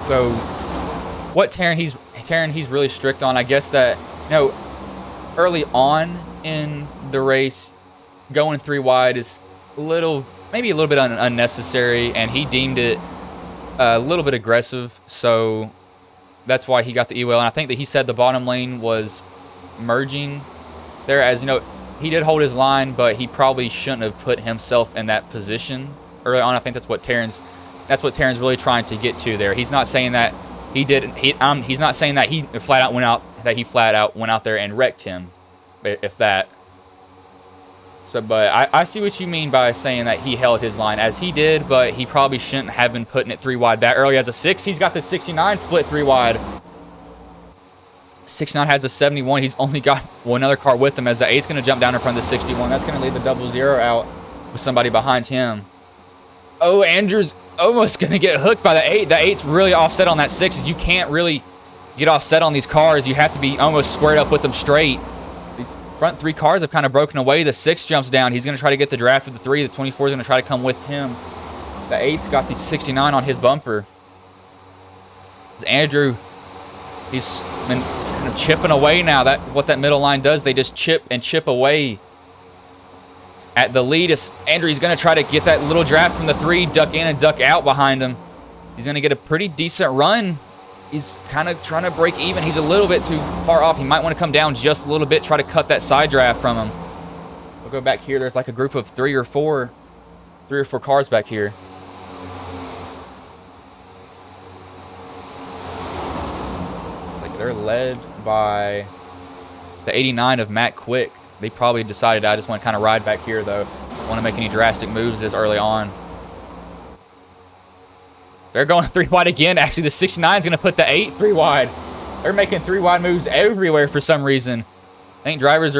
so what Taryn he's really strict on, I guess that, early on in the race, going 3 wide is maybe a little bit unnecessary, and he deemed it a little bit aggressive, so that's why he got the EOL. And I think that he said the bottom lane was merging there, as he did hold his line, but he probably shouldn't have put himself in that position early on. I think that's what Taryn's really trying to get to there. He's not saying that he didn't. He's not saying that he flat out went out there and wrecked him, if that. So, but I see what you mean by saying that he held his line as he did, but he probably shouldn't have been putting it 3 wide that early as a 6. He's got the 69 split 3 wide. 69 has a 71. He's only got one other car with him as the 8's going to jump down in front of the 61. That's going to leave the 00 out with somebody behind him. Oh, Andrew's almost going to get hooked by the 8. The 8's really offset on that 6. You can't really get offset on these cars. You have to be almost squared up with them straight. These front 3 cars have kind of broken away. The 6 jumps down. He's going to try to get the draft of the 3. The 24 is going to try to come with him. The 8's got the 69 on his bumper. As Andrew, he's been kind of chipping away now. What that middle line does, they just chip and chip away at the lead. Andrew's going to try to get that little draft from the 3, duck in and duck out behind him. He's going to get a pretty decent run. He's kind of trying to break even. He's a little bit too far off. He might want to come down just a little bit, try to cut that side draft from him. We'll go back here. There's like a group of 3 or 4 3 or 4 cars back here. It's like they're led by the 89 of Matt Quick. They probably decided I just want to kind of ride back here, though. Don't want to make any drastic moves this early on. They're going 3 wide again. Actually, the 69 is going to put the 8 3 wide. They're making 3 wide moves everywhere for some reason. I think drivers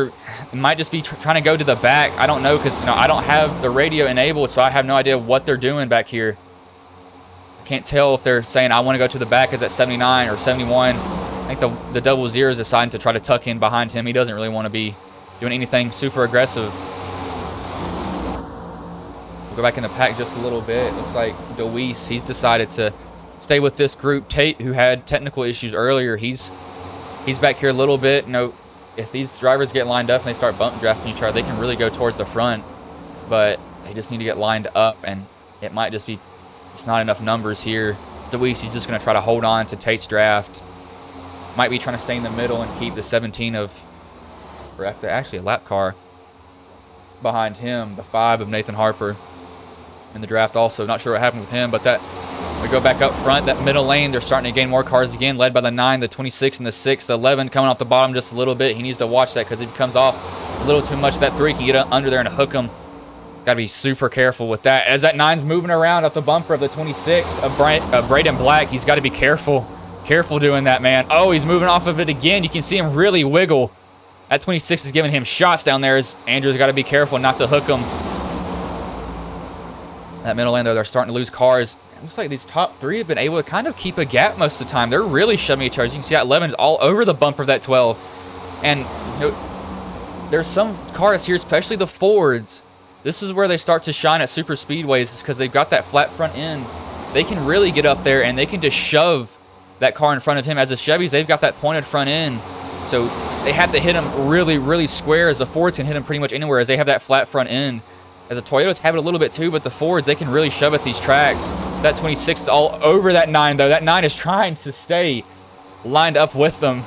might just be trying to go to the back. I don't know, because I don't have the radio enabled, so I have no idea what they're doing back here. I can't tell if they're saying I want to go to the back as at 79 or 71. I think the 00 is deciding to try to tuck in behind him. He doesn't really want to be doing anything super aggressive. We'll go back in the pack just a little bit. Looks like DeWeese, he's decided to stay with this group. Tate, who had technical issues earlier, he's back here a little bit. If these drivers get lined up and they start bump drafting each other, they can really go towards the front. But they just need to get lined up, and it might just be it's not enough numbers here. DeWeese, he's just going to try to hold on to Tate's draft. Might be trying to stay in the middle and keep the 17 of, or that's actually a lap car behind him, the 5 of Nathan Harper in the draft also. Not sure what happened with him, but that we go back up front, that middle lane, they're starting to gain more cars again, led by the 9, the 26, and the 6. The 11 coming off the bottom just a little bit. He needs to watch that, because if he comes off a little too much, that 3 can get under there and hook him. Got to be super careful with that. As that 9's moving around up the bumper of the 26 of Braden Black, he's got to be careful. Careful doing that, man. Oh, he's moving off of it again. You can see him really wiggle. That 26 is giving him shots down there. As Andrew's got to be careful not to hook him. That middle lane, though, they're starting to lose cars. It looks like these top 3 have been able to kind of keep a gap most of the time. They're really shoving each other. You can see that 11 is all over the bumper of that 12. And there's some cars here, especially the Fords. This is where they start to shine at super speedways, is because they've got that flat front end. They can really get up there, and they can just shove that car in front of him. As the Chevys, they've got that pointed front end. So they have to hit him really, really square, as the Fords can hit him pretty much anywhere, as they have that flat front end. As the Toyotas have it a little bit too, but the Fords, they can really shove at these tracks. That 26 is all over that 9, though. That 9 is trying to stay lined up with them.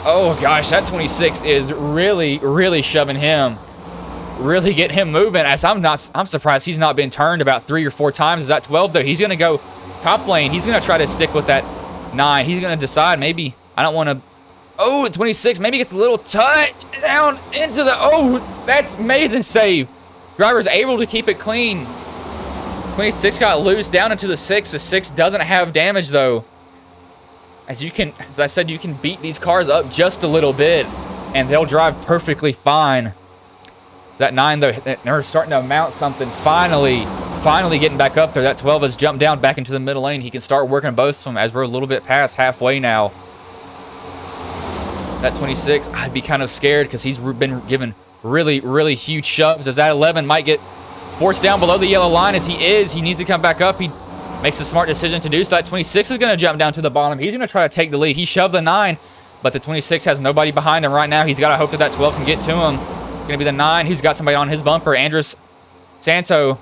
Oh, gosh, that 26 is really, really shoving him. Really getting him moving. As I'm surprised he's not been turned about 3 or 4 times. As that 12, though, he's going to go top lane. He's going to try to stick with that 9. He's going to decide, maybe I don't want to. Oh, 26, maybe gets a little touch down into the. Oh, that's amazing save. Driver's able to keep it clean. 26 got loose down into the 6. The 6 doesn't have damage, though. As I said, you can beat these cars up just a little bit, and they'll drive perfectly fine. That 9, though, they're starting to mount something. Finally getting back up there. That 12 has jumped down back into the middle lane. He can start working both of them, as we're a little bit past halfway now. That 26, I'd be kind of scared, because he's been given really, really huge shoves, as that 11 might get forced down below the yellow line. As he needs to come back up. He makes a smart decision to do so. That 26 is going to jump down to the bottom. He's going to try to take the lead. He shoved the 9, but the 26 has nobody behind him right now. He's got to hope that 12 can get to him. It's going to be the 9 who's got somebody on his bumper. Andres Santo.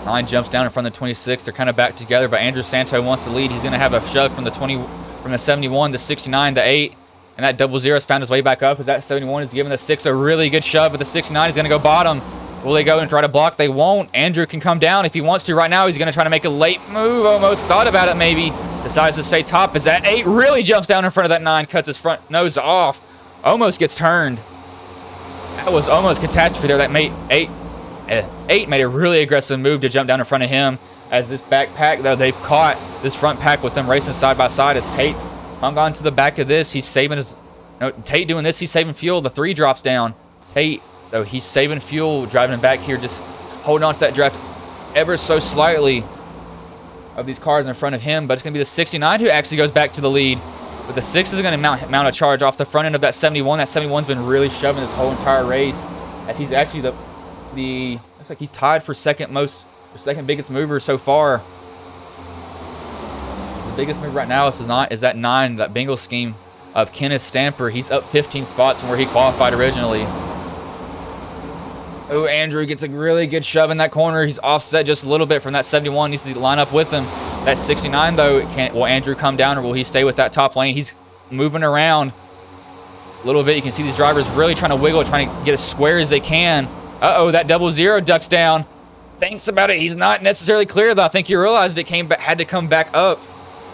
9 jumps down in front of the 26. They're kind of back together, but Andres Santo wants to lead. He's going to have a shove from the 71, the 69, the 8. And that 00 has found his way back up, as that 71 is giving the 6 a really good shove, but the 69 is going to go bottom. Will they go and try to block? They won't. Andrew can come down if he wants to right now. He's going to try to make a late move. Almost thought about it maybe. Decides to stay top, as that 8 really jumps down in front of that 9, cuts his front nose off. Almost gets turned. That was almost catastrophe there. That 8 made a really aggressive move to jump down in front of him. As this back pack, though, they've caught this front pack with them racing side by side, as Tate's hung on to the back of this. He's saving his. No, Tate doing this. He's saving fuel. The 3 drops down. Tate, though, he's saving fuel, driving him back here, just holding on to that draft ever so slightly of these cars in front of him. But it's going to be the 69 who actually goes back to the lead. But the 6 is going to mount a charge off the front end of that 71. That 71's been really shoving this whole entire race, as he's actually the looks like he's tied for second biggest mover so far. The biggest move right now is that 9, that Bengal scheme of Kenneth Stamper. He's up 15 spots from where he qualified originally. Oh, Andrew gets a really good shove in that corner. He's offset just a little bit from that 71. Needs to line up with him. That 69, though, will Andrew come down, or will he stay with that top lane? He's moving around a little bit. You can see these drivers really trying to wiggle, trying to get as square as they can. Uh-oh, that 00 ducks down. Thinks about it. He's not necessarily clear, though. I think he realized it had to come back up.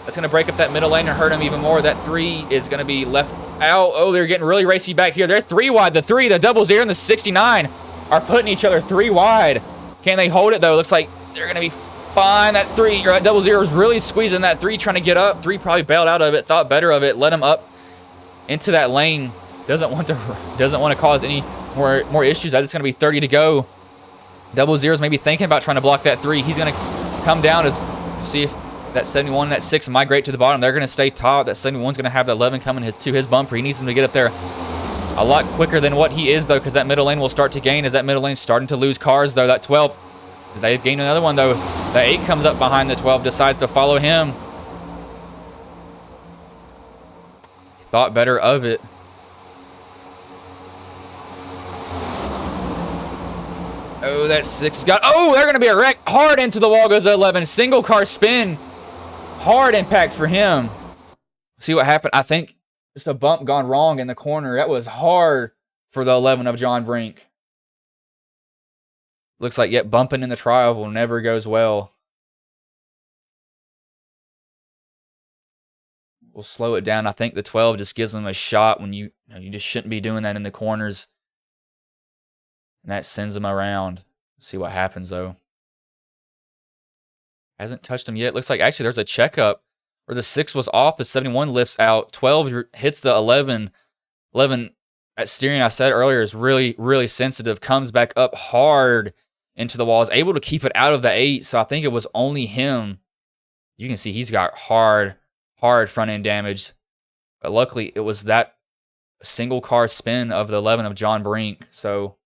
That's going to break up that middle lane and hurt him even more. That 3 is going to be left out. Oh, they're getting really racy back here. They're 3 wide. The 3, the 00, and the 69 are putting each other 3 wide. Can they hold it, though? Looks like they're going to be fine. That 3, or that 00 is really squeezing that 3, trying to get up. 3 probably bailed out of it, thought better of it, let him up into that lane. Doesn't want to cause any more issues. That's going to be 30 to go. 00's maybe thinking about trying to block that 3. He's going to come down to see if that 71 and that 6 migrate to the bottom. They're going to stay top. That 71's going to have the 11 coming to his bumper. He needs them to get up there a lot quicker than what he is, though, because that middle lane will start to gain as that middle lane's starting to lose cars, though. That 12, they've gained another one, though. The 8 comes up behind the 12, decides to follow him. He thought better of it. Oh, that 6 got... Oh, they're going to be a wreck. Hard into the wall goes 11. Single car spin. Hard impact for him. See what happened? I think just a bump gone wrong in the corner. That was hard for the 11 of John Brink. Looks like, yet bumping in the trial never goes well. We'll slow it down. I think the 12 just gives them a shot when you just shouldn't be doing that in the corners. And that sends him around. See what happens, though. Hasn't touched him yet. Looks like, actually, there's a checkup where the 6 was off. The 71 lifts out. 12 hits the 11. 11, at steering, I said earlier, is really, really sensitive. Comes back up hard into the wall. Is able to keep it out of the 8. So I think it was only him. You can see he's got hard front-end damage. But luckily, it was that single car spin of the 11 of John Brink. So...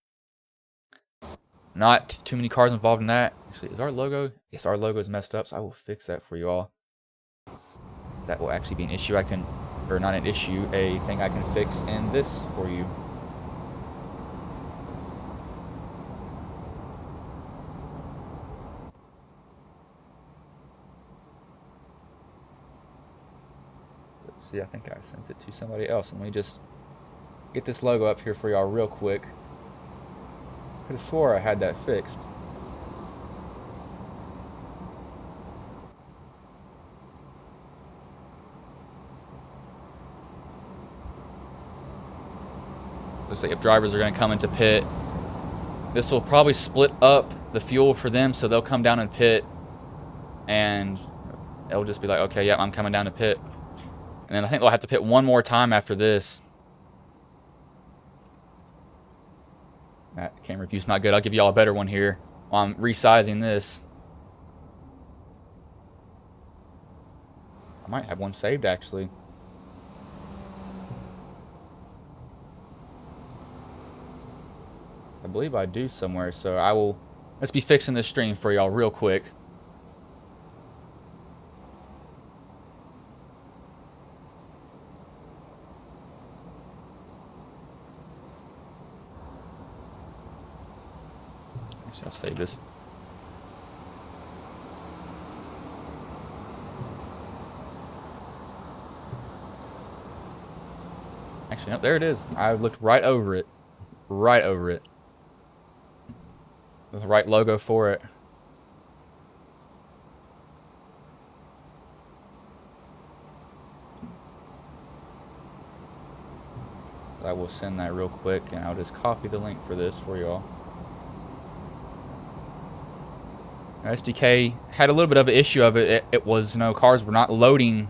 not too many cars involved in that. Actually, is our logo? Yes, our logo is messed up, so I will fix that for you all. That will actually be an issue or not an issue, a thing I can fix in this for you. Let's see, I think I sent it to somebody else. Let me just get this logo up here for y'all real quick. I could have swore I had that fixed. Looks like if drivers are going to come into pit, this will probably split up the fuel for them, so they'll come down and pit, and it'll just be like, okay, yeah, I'm coming down to pit. And then I think they'll have to pit one more time after this. That camera view's not good. I'll give y'all a better one here while I'm resizing this. I might have one saved, actually. I believe I do somewhere, so I will... let's be fixing this stream for y'all real quick. I'll save this. Actually, no, there it is. I looked right over it. Right over it. With the right logo for it. I will send that real quick, and I'll just copy the link for this for y'all. SDK had a little bit of an issue of it. It was, cars were not loading.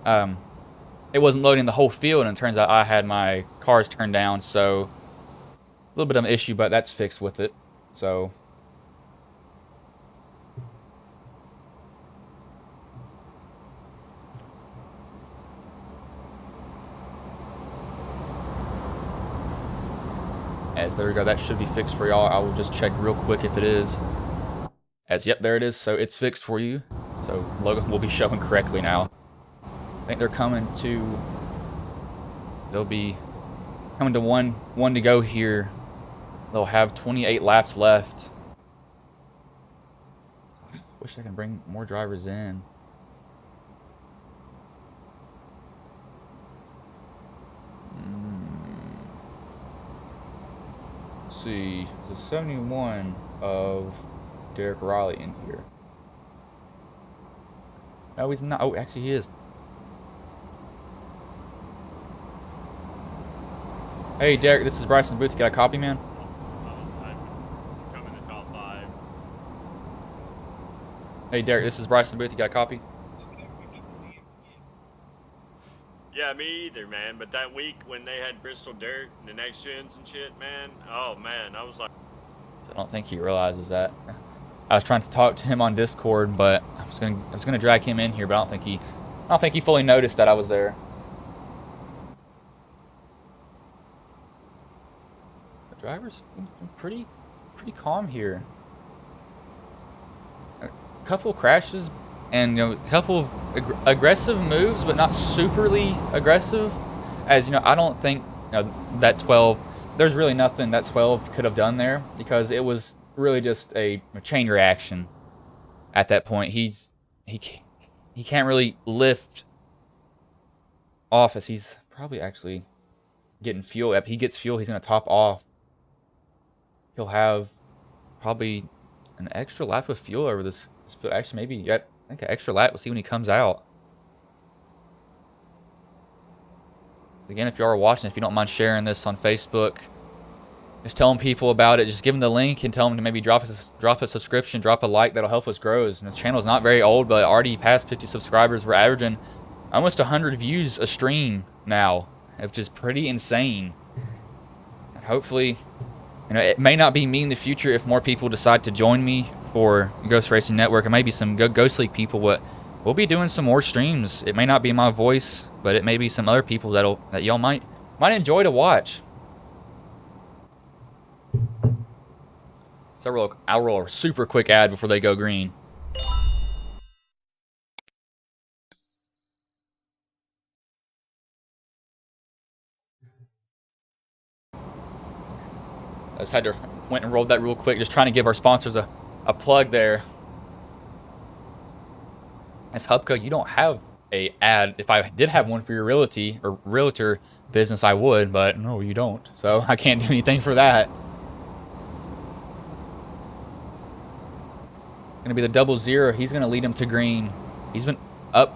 It wasn't loading the whole field, and it turns out I had my cars turned down, so a little bit of an issue, but that's fixed with it. So there we go. That should be fixed for y'all. I will just check real quick if it is. Yep, there it is. So it's fixed for you. So logo will be showing correctly now. I think they're coming to... they'll be coming to one to go here. They'll have 28 laps left. Wish I could bring more drivers in. Let's see. There's a 71 of Derek Riley in here. No, he's not. Oh, actually, he is. Hey, Derek, this is Bryson Booth. You got a copy, man? I'm coming to top 5. Hey, Derek, this is Bryson Booth. You got a copy? Yeah, me either, man. But that week when they had Bristol Dirt and the next gens and shit, man. Oh man, I was like. So I don't think he realizes that. I was trying to talk to him on Discord, but I was gonna drag him in here, but I don't think he fully noticed that I was there. The driver's pretty calm here. A couple crashes and a couple of aggressive moves, but not superly aggressive. As I don't think that 12. There's really nothing that 12 could have done there because it was really just a chain reaction. At that point, he can't really lift off as he's probably actually getting fuel. If he gets fuel, he's gonna top off. He'll have probably an extra lap of fuel over this field. Actually, maybe I think an extra lap. We'll see when he comes out. Again, if you are watching, if you don't mind sharing this on Facebook, just telling people about it. Just give them the link and tell them to maybe drop a subscription, drop a like. That'll help us grow. And this channel is not very old, but already past 50 subscribers. We're averaging almost 100 views a stream now, which is pretty insane. And hopefully, it may not be me in the future if more people decide to join me for Ghost Racing Network. It may be some Ghost League people. We'll be doing some more streams. It may not be my voice, but it may be some other people that y'all might enjoy to watch. So I'll roll a super quick ad before they go green. I just went and rolled that real quick, just trying to give our sponsors a plug there. As Hubka, you don't have a ad. If I did have one for your realtor business, I would, but no, you don't. So I can't do anything for that. Gonna be the 00. He's gonna lead him to green. He's been up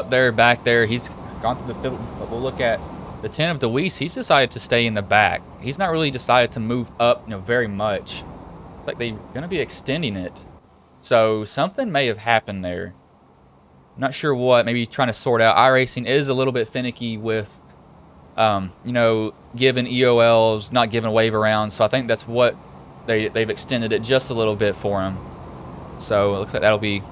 there, back there. He's gone through the field. But we'll look at the 10 of DeWeese. He's decided to stay in the back. He's not really decided to move up, very much. It's like they're gonna be extending it. So something may have happened there. Not sure what. Maybe trying to sort out. iRacing is a little bit finicky with, giving EOLs, not giving wave around. So I think that's what they've extended it just a little bit for him. So it looks like that'll be,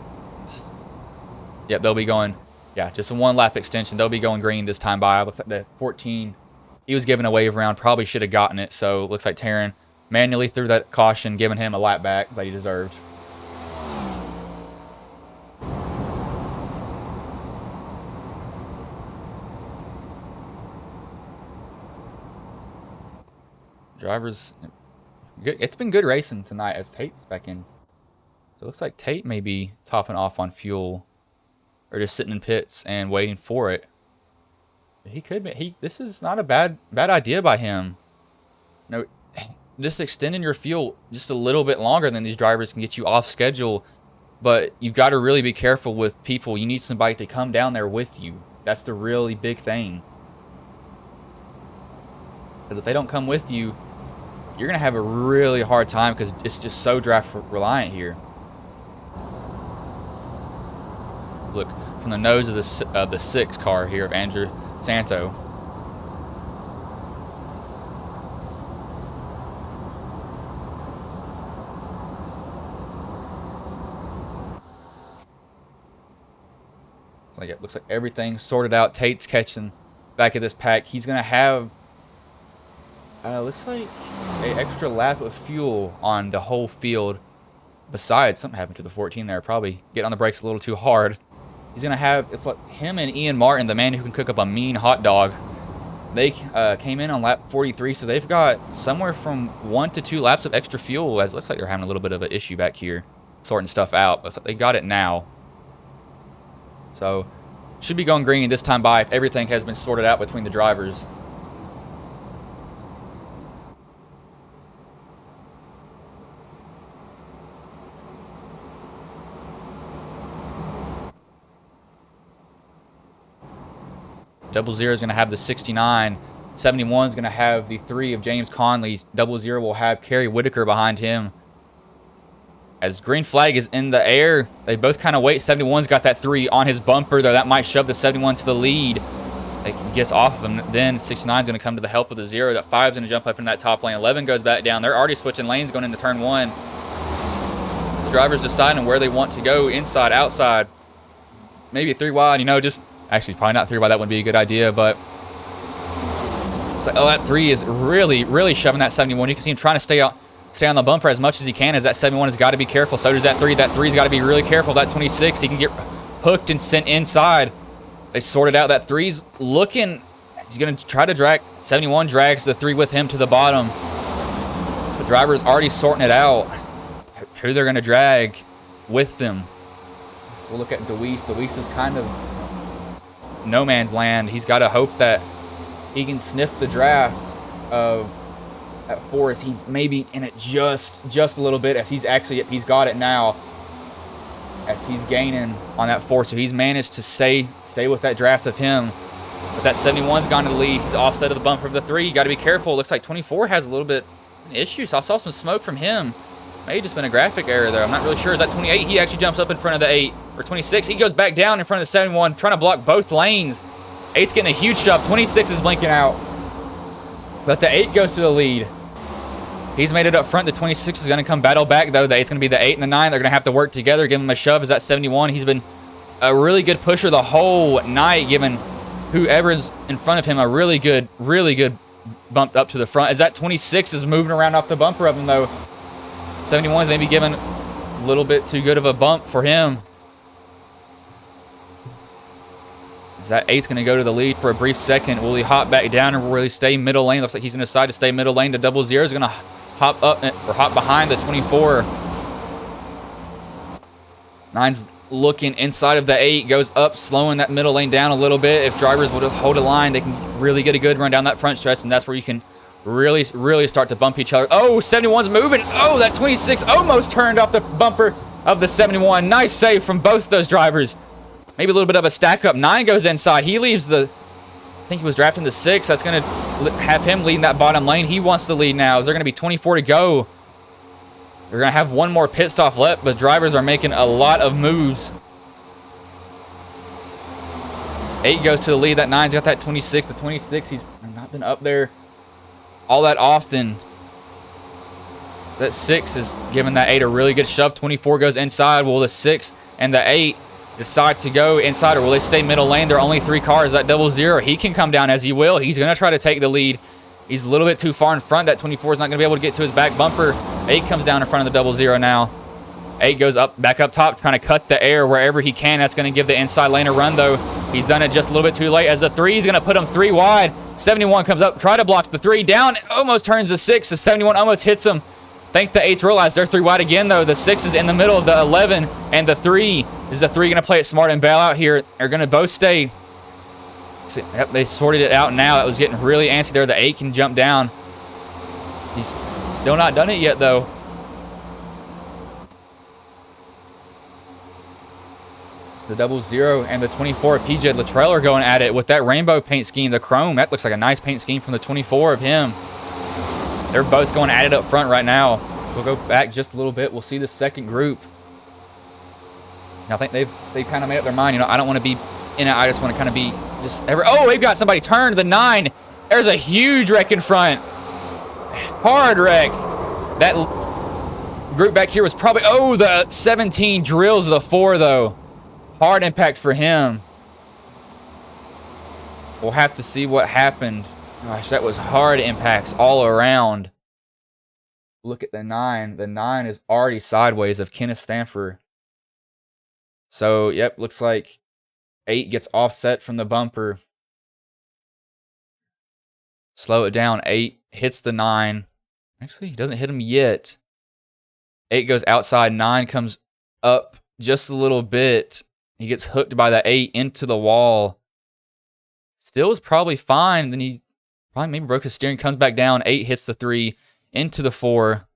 yep, they'll be going, yeah, just a 1 lap extension. They'll be going green this time by. Looks like the 14, he was giving a wave around, probably should have gotten it. So it looks like Taryn manually threw that caution, giving him a lap back that he deserved. Drivers, good. It's been good racing tonight as Tate's back in. So it looks like Tate may be topping off on fuel, or just sitting in pits and waiting for it. He could be. This is not a bad idea by him. Just extending your fuel just a little bit longer than these drivers can get you off schedule. But you've got to really be careful with people. You need somebody to come down there with you. That's the really big thing. Because if they don't come with you, you're going to have a really hard time because it's just so draft reliant here. Look, from the nose of the 6 car here of Andrew Santo. It's like it looks like everything's sorted out. Tate's catching back at this pack. He's gonna have looks like an extra lap of fuel on the whole field. Besides, something happened to the 14 there. Probably getting on the brakes a little too hard. He's going to have, it's like him and Ian Martin, the man who can cook up a mean hot dog. They came in on lap 43, so they've got somewhere from 1 to 2 laps of extra fuel, as it looks like they're having a little bit of an issue back here, sorting stuff out. Looks like they got it now. So, should be going green this time by if everything has been sorted out between the drivers. 00 is going to have the 69. 71 is going to have the 3 of James Conley. 00 will have Kerry Whitaker behind him. As green flag is in the air, they both kind of wait. 71's got that 3 on his bumper, though that might shove the 71 to the lead. He gets off of him. Then 69's going to come to the help of the 0. That 5's going to jump up in that top lane. 11 goes back down. They're already switching lanes going into turn 1. The drivers deciding where they want to go, inside, outside. Maybe 3 wide, you know, just... Actually, probably not 3 wide. That wouldn't be a good idea, but... It's like, oh, that 3 is really, really shoving that 71. You can see him trying to stay on the bumper as much as he can, as that 71 has got to be careful. So does that 3. That 3's got to be really careful. That 26, he can get hooked and sent inside. They sorted out. That 3's looking... He's going to try to drag... 71 drags the 3 with him to the bottom. So driver's already sorting it out. Who they're going to drag with them. So we'll look at Deweese. Deweese is kind of no man's land. He's got to hope that he can sniff the draft of that 4 as he's maybe in it just a little bit, as he's got it now, as he's gaining on that 4. So he's managed to stay with that draft of him. But that 71's gone to the lead. He's offset of the bumper of the 3. You got to be careful. It looks like 24 has a little bit of issues. I saw some smoke from him. May have just been a graphic error there. I'm not really sure. Is that 28? He actually jumps up in front of the 8. Or 26. He goes back down in front of the 71, trying to block both lanes. 8's getting a huge shove. 26 is blinking out. But the 8 goes to the lead. He's made it up front. The 26 is going to come battle back, though. The 8's going to be the 8 and the 9. They're going to have to work together, give him a shove. Is that 71? He's been a really good pusher the whole night, giving whoever's in front of him a really good bump up to the front. As that 26 is moving around off the bumper of him, though. 71 is maybe giving a little bit too good of a bump for him. As that 8's going to go to the lead for a brief second. Will he hop back down, or will he stay middle lane? Looks like he's going to decide to stay middle lane. The 00 is going to hop up or hop behind the 24. 9's looking inside of the 8, goes up, slowing that middle lane down a little bit. If drivers will just hold a line, they can really get a good run down that front stretch, and that's where you can really start to bump each other. Oh, 71's moving. Oh, that 26 almost turned off the bumper of the 71. Nice save from both those drivers. Maybe a little bit of a stack up. 9 goes inside. He leaves the... I think he was drafting the 6. That's going to have him leading that bottom lane. He wants the lead now. Is there going to be 24 to go? They're going to have one more pit stop left, but drivers are making a lot of moves. 8 goes to the lead. That 9's got that 26. The 26, he's not been up there all that often. That 6 is giving that 8 a really good shove. 24 goes inside. Will the 6 and the 8 decide to go inside, or will they stay middle lane? There are only 3 cars. That 00, he can come down as he will. He's going to try to take the lead. He's a little bit too far in front. That 24 is not going to be able to get to his back bumper. 8 comes down in front of the 00 now. 8 goes back up top, trying to cut the air wherever he can. That's going to give the inside lane a run, though. He's done it just a little bit too late, as the 3 is going to put him 3 wide. 71 comes up, try to block the 3 down. Almost turns the 6. The 71 almost hits him. Think the 8's realize they're 3 wide again, though. The 6 is in the middle of the 11, and the 3 is the 3 going to play it smart and bail out here. They're going to both stay. Yep, they sorted it out now. That was getting really antsy there. The 8 can jump down. He's still not done it yet, though. So the 00 and the 24 PJ Luttrell are going at it with that rainbow paint scheme. The chrome, that looks like a nice paint scheme from the 24 of him. They're both going at it up front right now. We'll go back just a little bit. We'll see the second group. I think they've kind of made up their mind. You know, I don't want to be in it. I just want to kind of be just ever. Oh, they've got somebody turned. The 9. There's a huge wreck in front. Hard wreck. That group back here was probably... Oh, the 17 drills the 4, though. Hard impact for him. We'll have to see what happened. Gosh, that was hard impacts all around. Look at the 9. The 9 is already sideways of Kenneth Stanford. So, yep, looks like 8 gets offset from the bumper. Slow it down. 8 hits the 9. Actually, he doesn't hit him yet. 8 goes outside. 9 comes up just a little bit. He gets hooked by the 8 into the wall. Still is probably fine. Then he probably maybe broke his steering. Comes back down. 8 hits the 3 into the 4.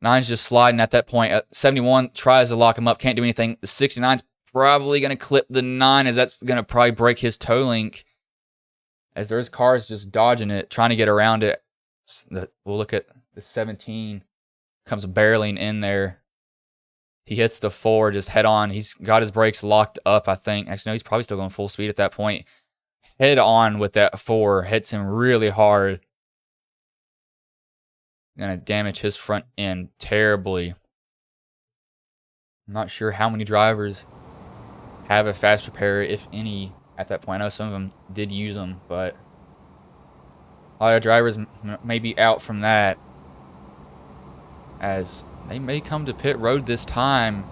9's just sliding at that point. 71 tries to lock him up. Can't do anything. The 69's probably going to clip the 9, as that's going to probably break his toe link, as there's cars just dodging it, trying to get around it. We'll look at the 17. Comes barreling in there. He hits the 4 just head on. He's got his brakes locked up, I think. Actually, no, he's probably still going full speed at that point. Head on with that 4. Hits him really hard. Gonna damage his front end terribly. I'm not sure how many drivers have a fast repair, if any, at that point. I know some of them did use them, but a lot of drivers may be out from that, as they may come to pit road this time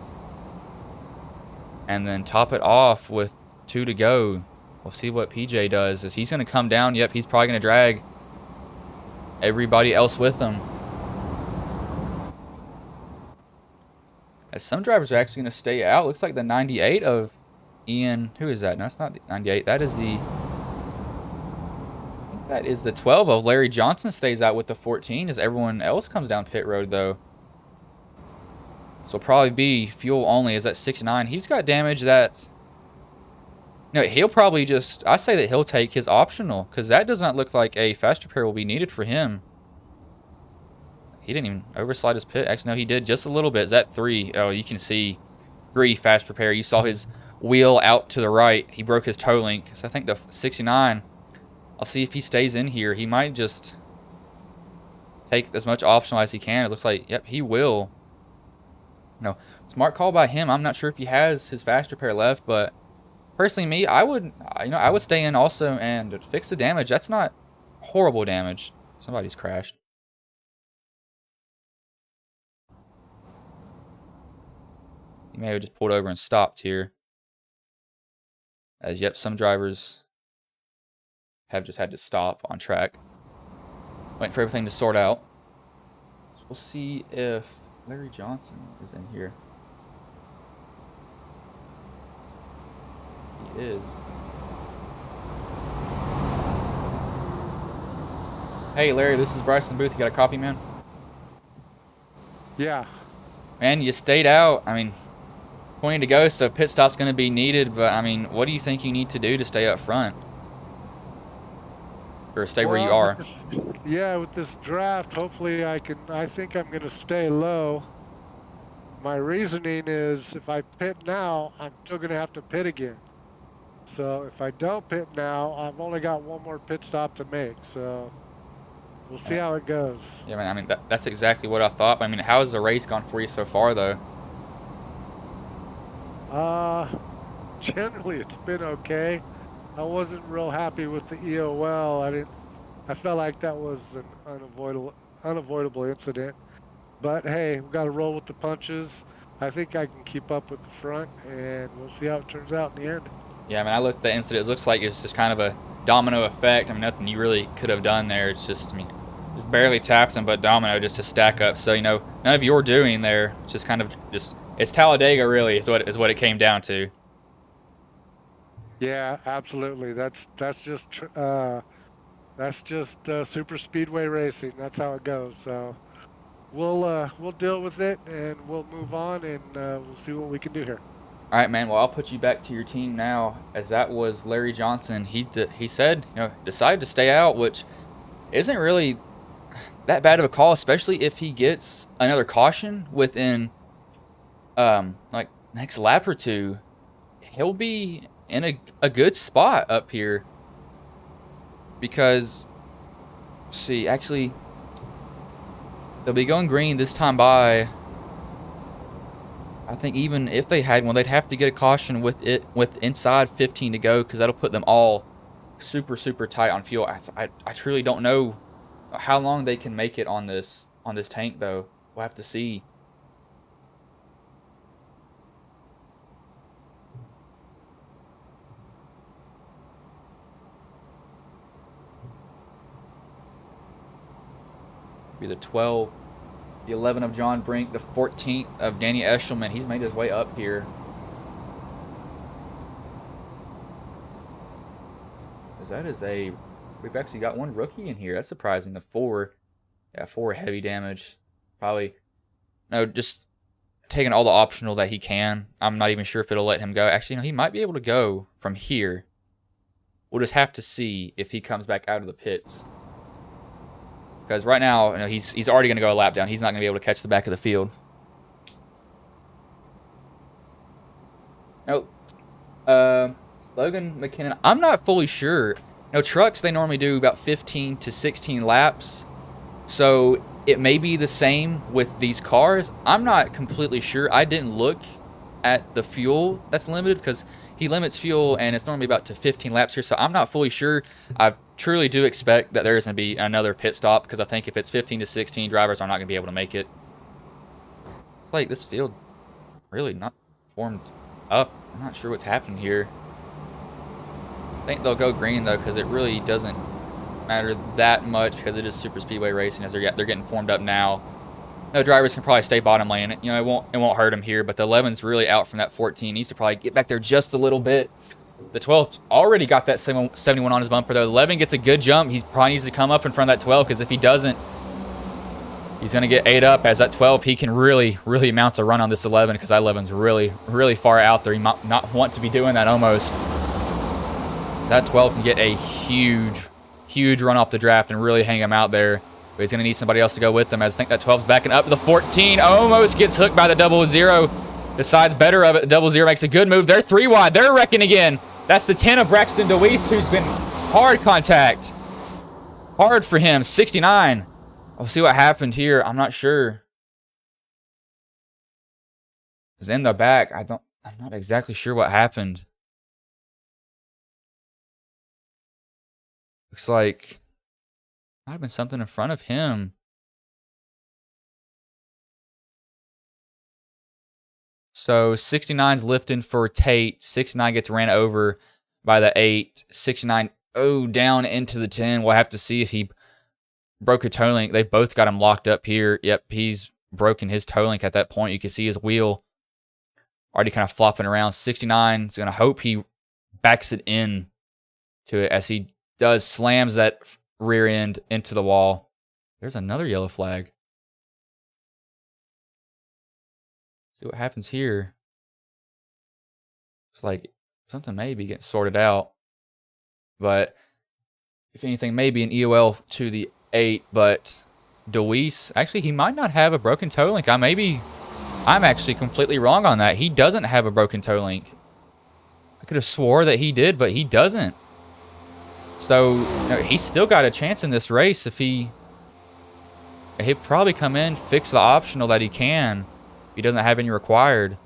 and then top it off with 2 to go. We'll see what PJ does. Is he's going to come down? Yep, he's probably going to drag everybody else with him. As some drivers are actually going to stay out. Looks like the 98 of Ian. Who is that? No, that's not the 98. That is the... I think that is the 12 of Larry Johnson stays out with the 14, as everyone else comes down pit road, though. So probably be fuel only. Is that 69? He's got damage that... No, he'll probably just... I say that he'll take his optional, because that does not look like a fast repair will be needed for him. He didn't even overslide his pit. Actually, no, he did just a little bit. Is that 3? Oh, you can see 3 fast repair. You saw his wheel out to the right. He broke his toe link. So I think the 69, I'll see if he stays in here. He might just take as much optional as he can. It looks like, yep, he will. No, smart call by him. I'm not sure if he has his fast repair left, but personally, me, I would stay in also and fix the damage. That's not horrible damage. Somebody's crashed. He may have just pulled over and stopped here. As yep, some drivers have just had to stop on track, waiting for everything to sort out. So we'll see if Larry Johnson is in here. He is. Hey Larry, this is Bryson Booth. You got a copy, man? Yeah. Man, you stayed out. I mean, 20 to go, so pit stop's going to be needed. But I mean, what do you think you need to do to stay up front, or stay where you are? With this draft, hopefully I think I'm going to stay low. My reasoning is, if I pit now, I'm still going to have to pit again. So if I don't pit now, I've only got 1 more pit stop to make. So we'll see how it goes. Yeah, man. I mean, that's exactly what I thought. I mean, how has the race gone for you so far, though? Generally it's been okay. I wasn't real happy with the EOL. I felt like that was an unavoidable incident. But hey, we've got to roll with the punches. I think I can keep up with the front, and we'll see how it turns out in the end. Yeah, I mean, I looked at the incident. It looks like it's just kind of a domino effect. I mean, nothing you really could have done there. It's just, I mean, just barely tapped him, but domino just to stack up. So, you know, none of your doing there. It's just kind of just, it's Talladega really is what it came down to. Yeah, absolutely. That's just super speedway racing. That's how it goes. So we'll deal with it, and we'll move on, and we'll see what we can do here. All right, man. Well, I'll put you back to your team now, as that was Larry Johnson. He said, you know, decided to stay out, which isn't really that bad of a call, especially if he gets another caution within like next lap or 2. He'll be in a good spot up here, because see, actually they'll be going green this time by. I think even if they had one, they'd have to get a caution with inside 15 to go, because that'll put them all super tight on fuel. I truly don't know how long they can make it on this tank, though. We'll have to see. Be the 12. The 11 of John Brink, the 14th of Danny Eshelman. He's made his way up here. We've actually got 1 rookie in here. That's surprising. The 4, yeah, 4 heavy damage. Probably, no, just taking all the optional that he can. I'm not even sure if it'll let him go. Actually, no, he might be able to go from here. We'll just have to see if he comes back out of the pits. Because right now, he's already going to go a lap down. He's not going to be able to catch the back of the field. Nope. Logan McKinnon, I'm not fully sure. Trucks, they normally do about 15 to 16 laps. So it may be the same with these cars. I'm not completely sure. I didn't look at the fuel that's limited because he limits fuel and it's normally about to 15 laps here. So I'm not fully sure. I truly do expect that there's going to be another pit stop because I think if it's 15 to 16, drivers are not going to be able to make it. It's like this field's really not formed up. I'm not sure what's happened here. I think they'll go green though because it really doesn't matter that much because it is super speedway racing as they're getting formed up now. No, drivers can probably stay bottom lane. It won't hurt him here, but the 11's really out from that 14. Needs to probably get back there just a little bit. The 12 already got that 71 on his bumper though. The 11 gets a good jump. He probably needs to come up in front of that 12 because if he doesn't, he's going to get 8 up. As that 12, he can really mount a run on this 11 because that 11's really far out there. He might not want to be doing that almost. That 12 can get a huge run off the draft and really hang him out there. But he's going to need somebody else to go with him, as I think that 12's backing up. The 14 almost gets hooked by the 00. Decides better of it. The 00 makes a good move. They're 3 wide. They're wrecking again. That's the 10 of Braxton DeWeese, who's been hard contact. Hard for him. 69. We'll see what happened here. I'm not sure. It's in the back. I'm not exactly sure what happened. Looks like might have been something in front of him. So 69's lifting for Tate. 69 gets ran over by the 8. 69 down into the 10. We'll have to see if he broke a toe link. They both got him locked up here. Yep, he's broken his toe link at that point. You can see his wheel already kind of flopping around. 69 is going to hope he backs it in to it as he does, slams that rear end into the wall. There's another yellow flag. See what happens here. It's like something may be getting sorted out. But if anything, maybe an EOL to the 8. But DeWeese, actually, he might not have a broken toe link. I'm actually completely wrong on that. He doesn't have a broken toe link. I could have swore that he did, but he doesn't. So he's still got a chance in this race if he'll probably come in, fix the optional that he can. If he doesn't have any required.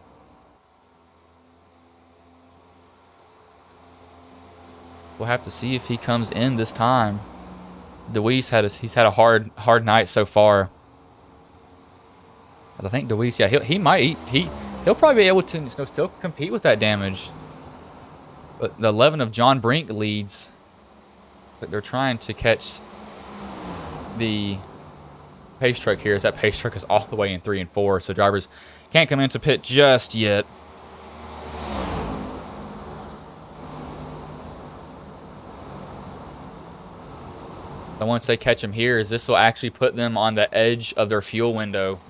We'll have to see if he comes in this time. DeWeese he's had a hard night so far. But I think DeWeese, yeah, he'll probably be able to still compete with that damage. But the 11 of John Brink leads. It's like they're trying to catch the pace truck here, as that pace truck is all the way in 3 and 4, so drivers can't come into pit just yet. And once they catch them here, this will actually put them on the edge of their fuel window.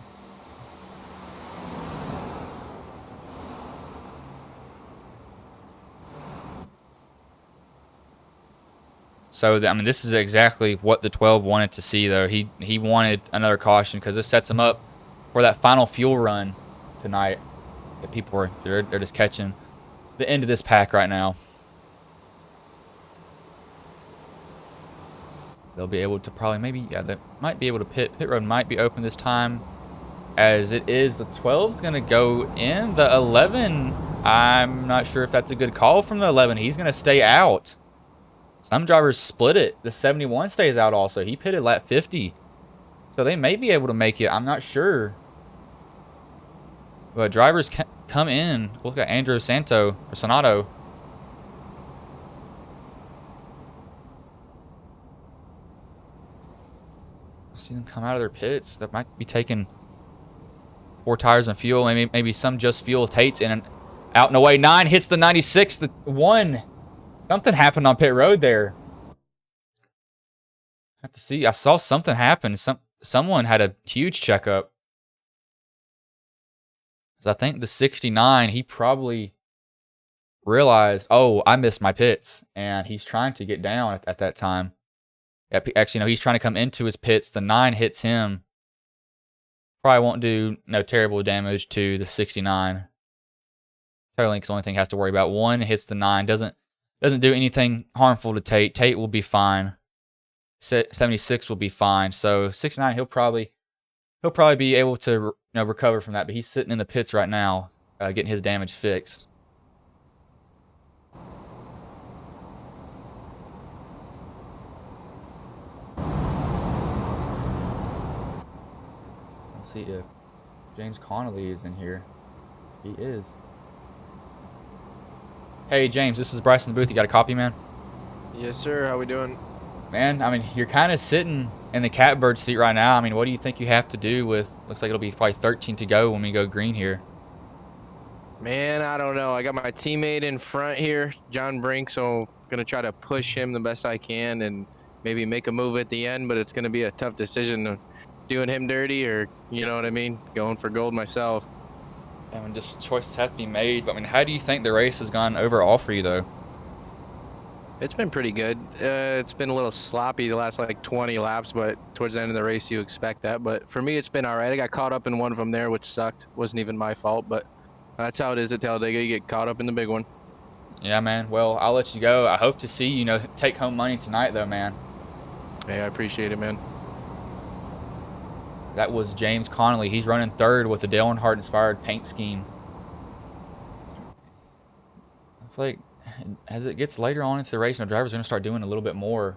So, I mean, this is exactly what the 12 wanted to see, though. He wanted another caution because this sets him up for that final fuel run tonight. That people they're just catching the end of this pack right now. They'll be able to probably they might be able to pit. Pit road might be open this time, as it is. The 12's going to go in. The 11, I'm not sure if that's a good call from the 11. He's going to stay out. Some drivers split it. The 71 stays out also. He pitted lap 50. So they may be able to make it. I'm not sure. But drivers come in. Look at Andrew Sonato. See them come out of their pits. That might be taking 4 tires and fuel. Maybe some just fuel. Tate's in and out and away. 9 hits the 96. The 1. Something happened on pit road there. Have to see. I saw something happen. Someone had a huge checkup. 'Cause I think the 69, he probably realized, oh, I missed my pits, and he's trying to get down at that time. Actually, no, he's trying to come into his pits. The 9 hits him. Probably won't do no terrible damage to the 69. Link's the only thing he has to worry about. 1 hits the 9. Doesn't do anything harmful to Tate. Tate will be fine. 76 will be fine. So 69, he'll probably be able to recover from that. But he's sitting in the pits right now, getting his damage fixed. Let's see if James Connolly is in here. He is. Hey, James, this is Bryce in the booth. You got a copy, man? Yes, sir. How we doing? Man, I mean, you're kind of sitting in the catbird seat right now. I mean, what do you think you have to do with, looks like it'll be probably 13 to go when we go green here. Man, I don't know. I got my teammate in front here, John Brink, so going to try to push him the best I can and maybe make a move at the end, but it's going to be a tough decision of doing him dirty or, you know what I mean, going for gold myself. I mean, just choices have to be made. But, I mean, how do you think the race has gone overall for you, though? It's been pretty good. It's been a little sloppy the last, like, 20 laps, but towards the end of the race, you expect that. But for me, it's been all right. I got caught up in one of them there, which sucked. Wasn't even my fault, but that's how it is at Talladega. You get caught up in the big one. Yeah, man. Well, I'll let you go. I hope to see you, take home money tonight, though, man. Hey, I appreciate it, man. That was James Connolly. He's running third with the Dale Earnhardt-inspired paint scheme. Looks like as it gets later on into the race, the drivers are going to start doing a little bit more.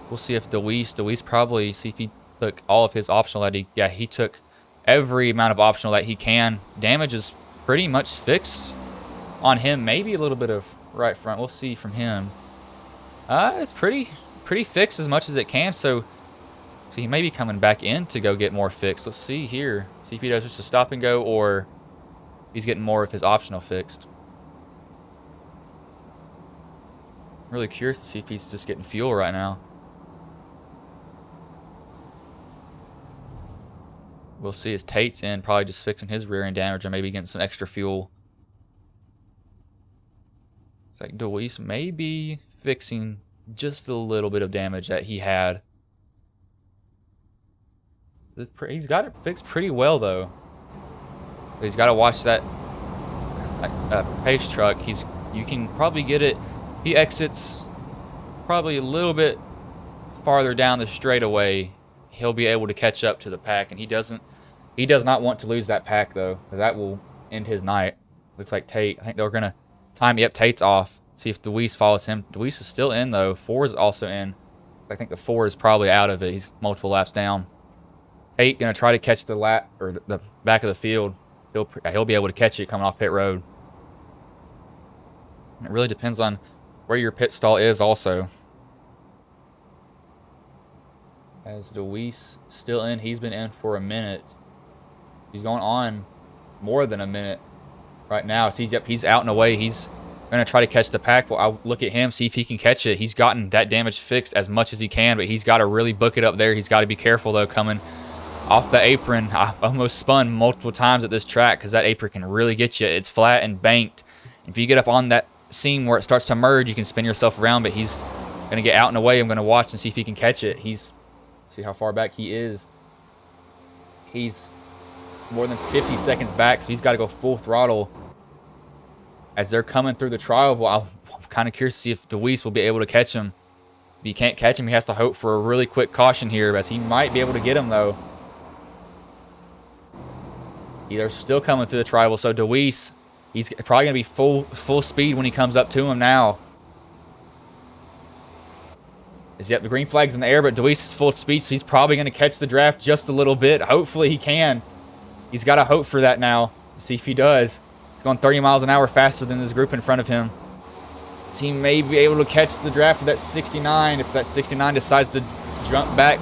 We'll see if DeWeese probably, see if he took all of his optional that he took every amount of optional that he can. Damage is pretty much fixed on him. Maybe a little bit of right front. We'll see from him. It's pretty fixed as much as it can, so he may be coming back in to go get more fixed. Let's see here. See if he does just a stop and go or he's getting more of his optional fixed. I'm really curious to see if he's just getting fuel right now. We'll see as Tate's in, probably just fixing his rear end damage or maybe getting some extra fuel. It's like DeWeese may be fixing just a little bit of damage that he had. He's got it fixed pretty well, though. He's got to watch that pace truck. You can probably get it. He exits probably a little bit farther down the straightaway. He'll be able to catch up to the pack, and he does not want to lose that pack, though, because that will end his night. Looks like Tate. I think they're gonna time. Yep, Tate's off. See if DeWeese follows him. DeWeese is still in, though. 4 is also in. I think the 4 is probably out of it. He's multiple laps down. Tate gonna try to catch the lap or the back of the field. He'll be able to catch it coming off pit road. It really depends on where your pit stall is, also. As DeWeese still in, he's been in for a minute. He's going on more than a minute right now. So he's out and away. He's gonna try to catch the pack. Well, I'll look at him, see if he can catch it. He's gotten that damage fixed as much as he can, but he's got to really book it up there. He's got to be careful, though, coming off the apron. I've almost spun multiple times at this track because that apron can really get you. It's flat and banked. If you get up on that seam where it starts to merge, you can spin yourself around, but he's going to get out and away. I'm going to watch and see if he can catch it. See how far back he is. He's more than 50 seconds back, so he's got to go full throttle as they're coming through the trial. Well, I'm kind of curious to see if DeWeese will be able to catch him. If he can't catch him, he has to hope for a really quick caution here, as he might be able to get him, though. They're still coming through the tribal, so DeWeese, he's probably going to be full speed when he comes up to him now. Yep, the green flag's in the air, but DeWeese is full speed, so he's probably going to catch the draft just a little bit. Hopefully he can. He's got to hope for that now. See if he does. He's going 30 miles an hour faster than this group in front of him. So he may be able to catch the draft for that 69 if that 69 decides to jump back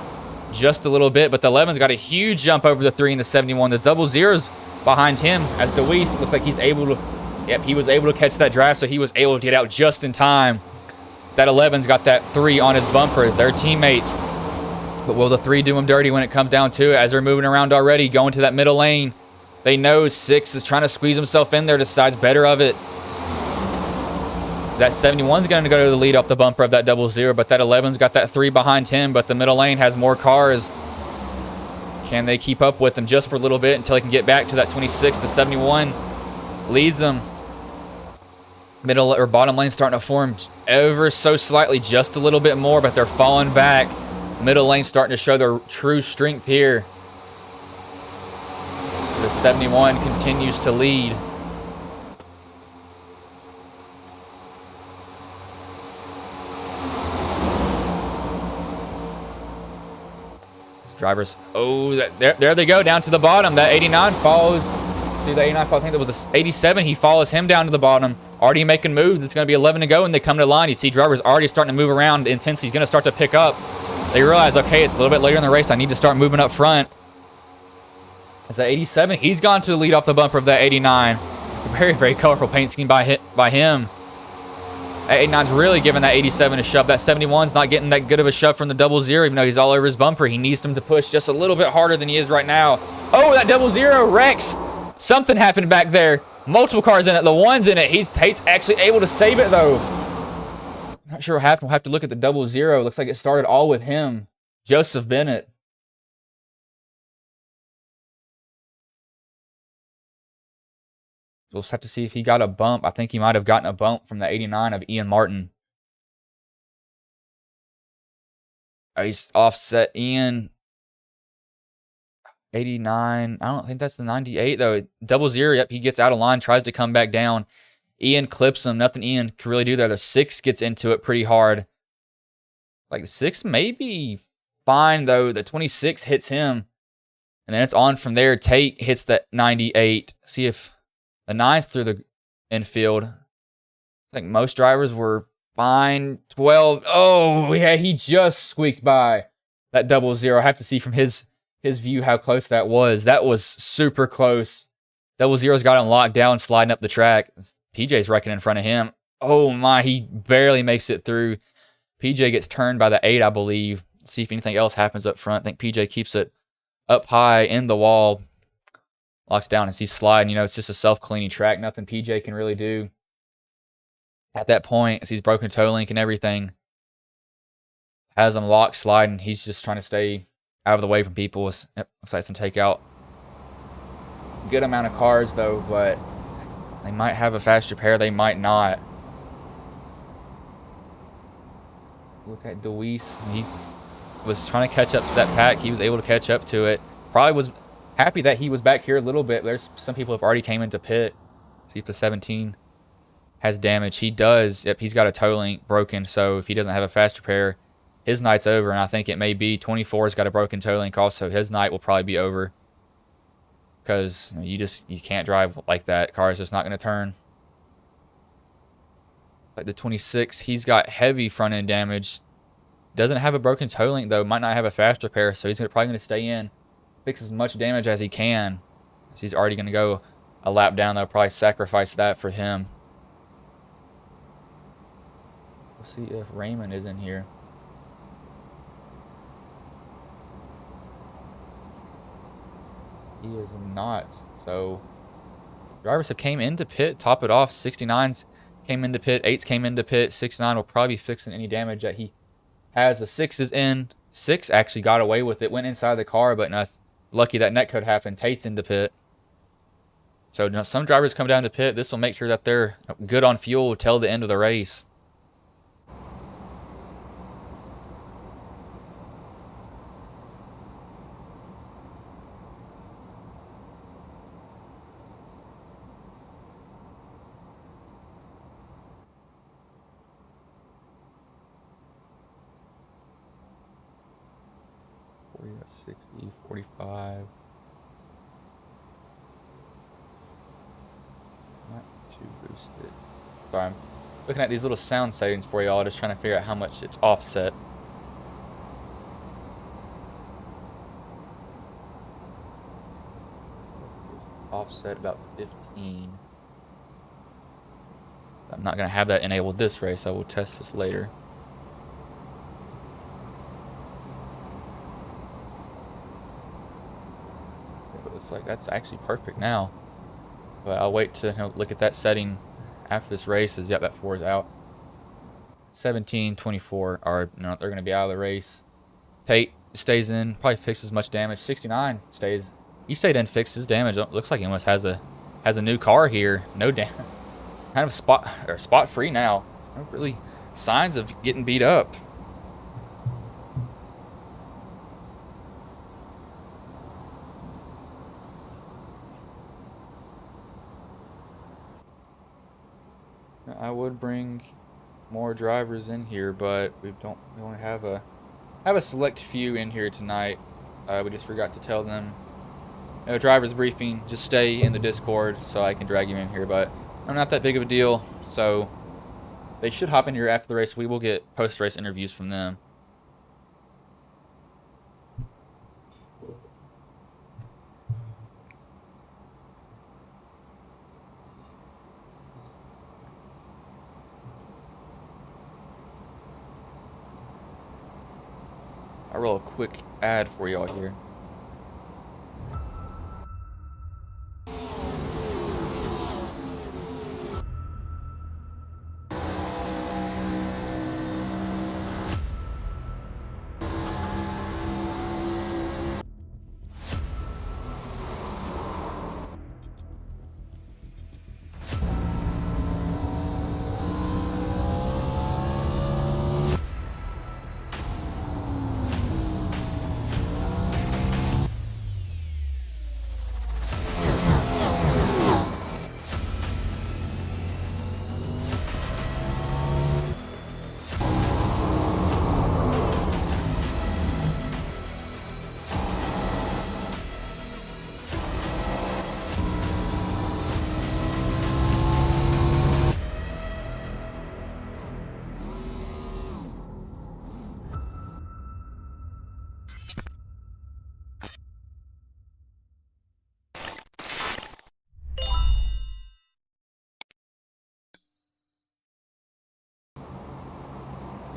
just a little bit, but the 11's got a huge jump over the 3 and the 71. The double zeros behind him as DeWeese looks like he's able to, yep, he was able to catch that draft, so he was able to get out just in time. That 11's got that 3 on his bumper. They're teammates, but will the 3 do him dirty when it comes down to it as they're moving around already, going to that middle lane? They know 6 is trying to squeeze himself in there, decides better of it. That 71's going to go to the lead off the bumper of that 00, but that 11's got that 3 behind him, but the middle lane has more cars. Can they keep up with him just for a little bit until he can get back to that 26? The 71 leads them. Middle or bottom lane starting to form ever so slightly, just a little bit more, but they're falling back. Middle lane starting to show their true strength here. The 71 continues to lead. Drivers, oh, there they go, down to the bottom. That 89 follows. See, the 89 follows, I think there was a 87. He follows him down to the bottom. Already making moves. It's going to be 11 to go, and they come to the line. You see drivers already starting to move around. The intensity's going to start to pick up. They realize, okay, it's a little bit later in the race. I need to start moving up front. As that 87, he's gone to the lead off the bumper of that 89. Very, very colorful paint scheme by him. That 89's really giving that 87 a shove. That 71's not getting that good of a shove from the 00, even though he's all over his bumper. He needs him to push just a little bit harder than he is right now. Oh, that 00 wrecks. Something happened back there. Multiple cars in it. The 1's in it. Tate's actually able to save it, though. Not sure what happened. We'll have to look at the 00. Looks like it started all with him. Joseph Bennett. We'll just have to see if he got a bump. I think he might have gotten a bump from the 89 of Ian Martin. He's offset Ian. 89. I don't think that's the 98, though. 00, yep, he gets out of line, tries to come back down. Ian clips him. Nothing Ian can really do there. The 6 gets into it pretty hard. Like, the 6 may be fine, though. The 26 hits him. And then it's on from there. Tate hits that 98. See if the 9's through the infield. I think most drivers were fine. 12. Oh, yeah, he just squeaked by that 00. I have to see from his view how close that was. That was super close. 00's got him locked down, sliding up the track. PJ's wrecking in front of him. Oh, my, he barely makes it through. PJ gets turned by the 8, I believe. See if anything else happens up front. I think PJ keeps it up high in the wall. Locks down as he's sliding. You know, it's just a self-cleaning track. Nothing PJ can really do at that point as he's broken toe link and everything. Has him locked, sliding. He's just trying to stay out of the way from people. Yep, looks like some takeout. Good amount of cars, though, but they might have a faster pair. They might not. Look at Deweese. He was trying to catch up to that pack. He was able to catch up to it. Probably was happy that he was back here a little bit. There's some people have already came into pit. See if the 17 has damage. He does. Yep, he's got a toe link broken, so if he doesn't have a faster pair, his night's over, and I think it may be 24's got a broken toe link also. His night will probably be over because you can't drive like that. Car is just not going to turn. It's like the 26, he's got heavy front end damage. Doesn't have a broken toe link though. Might not have a faster pair, so he's probably going to stay in, fix as much damage as he can. So he's already going to go a lap down. They'll probably sacrifice that for him. We'll see if Raymond is in here. He is not. So drivers have came into pit, top it off. 69s came into pit, 8s came into pit. 69 will probably be fixing any damage that he has. The 6 is in. 6 actually got away with it, went inside the car, but no, lucky that netcode happened. Tate's into pit. So some drivers come down to pit. This will make sure that they're good on fuel till the end of the race. We got 60, 45. Not too boosted. Sorry, I'm looking at these little sound settings for y'all, just trying to figure out how much it's offset. It's offset about 15. I'm not going to have that enabled this race. I will test this later. It looks like that's actually perfect now. But I'll wait to look at that setting after this race. Yep, that 4 is out. 17, 24 are they're going to be out of the race. Tate stays in, probably fixes much damage. 69 stays. He stayed in, fixed his damage. Looks like he almost has a new car here. No damage. Kind of spot free now. No really signs of getting beat up. I would bring more drivers in here, but we only have a select few in here tonight. We just forgot to tell them. Drivers briefing, just stay in the Discord so I can drag you in here, but I'm not that big of a deal, so they should hop in here after the race. We will get post-race interviews from them. I'll roll a quick ad for y'all here.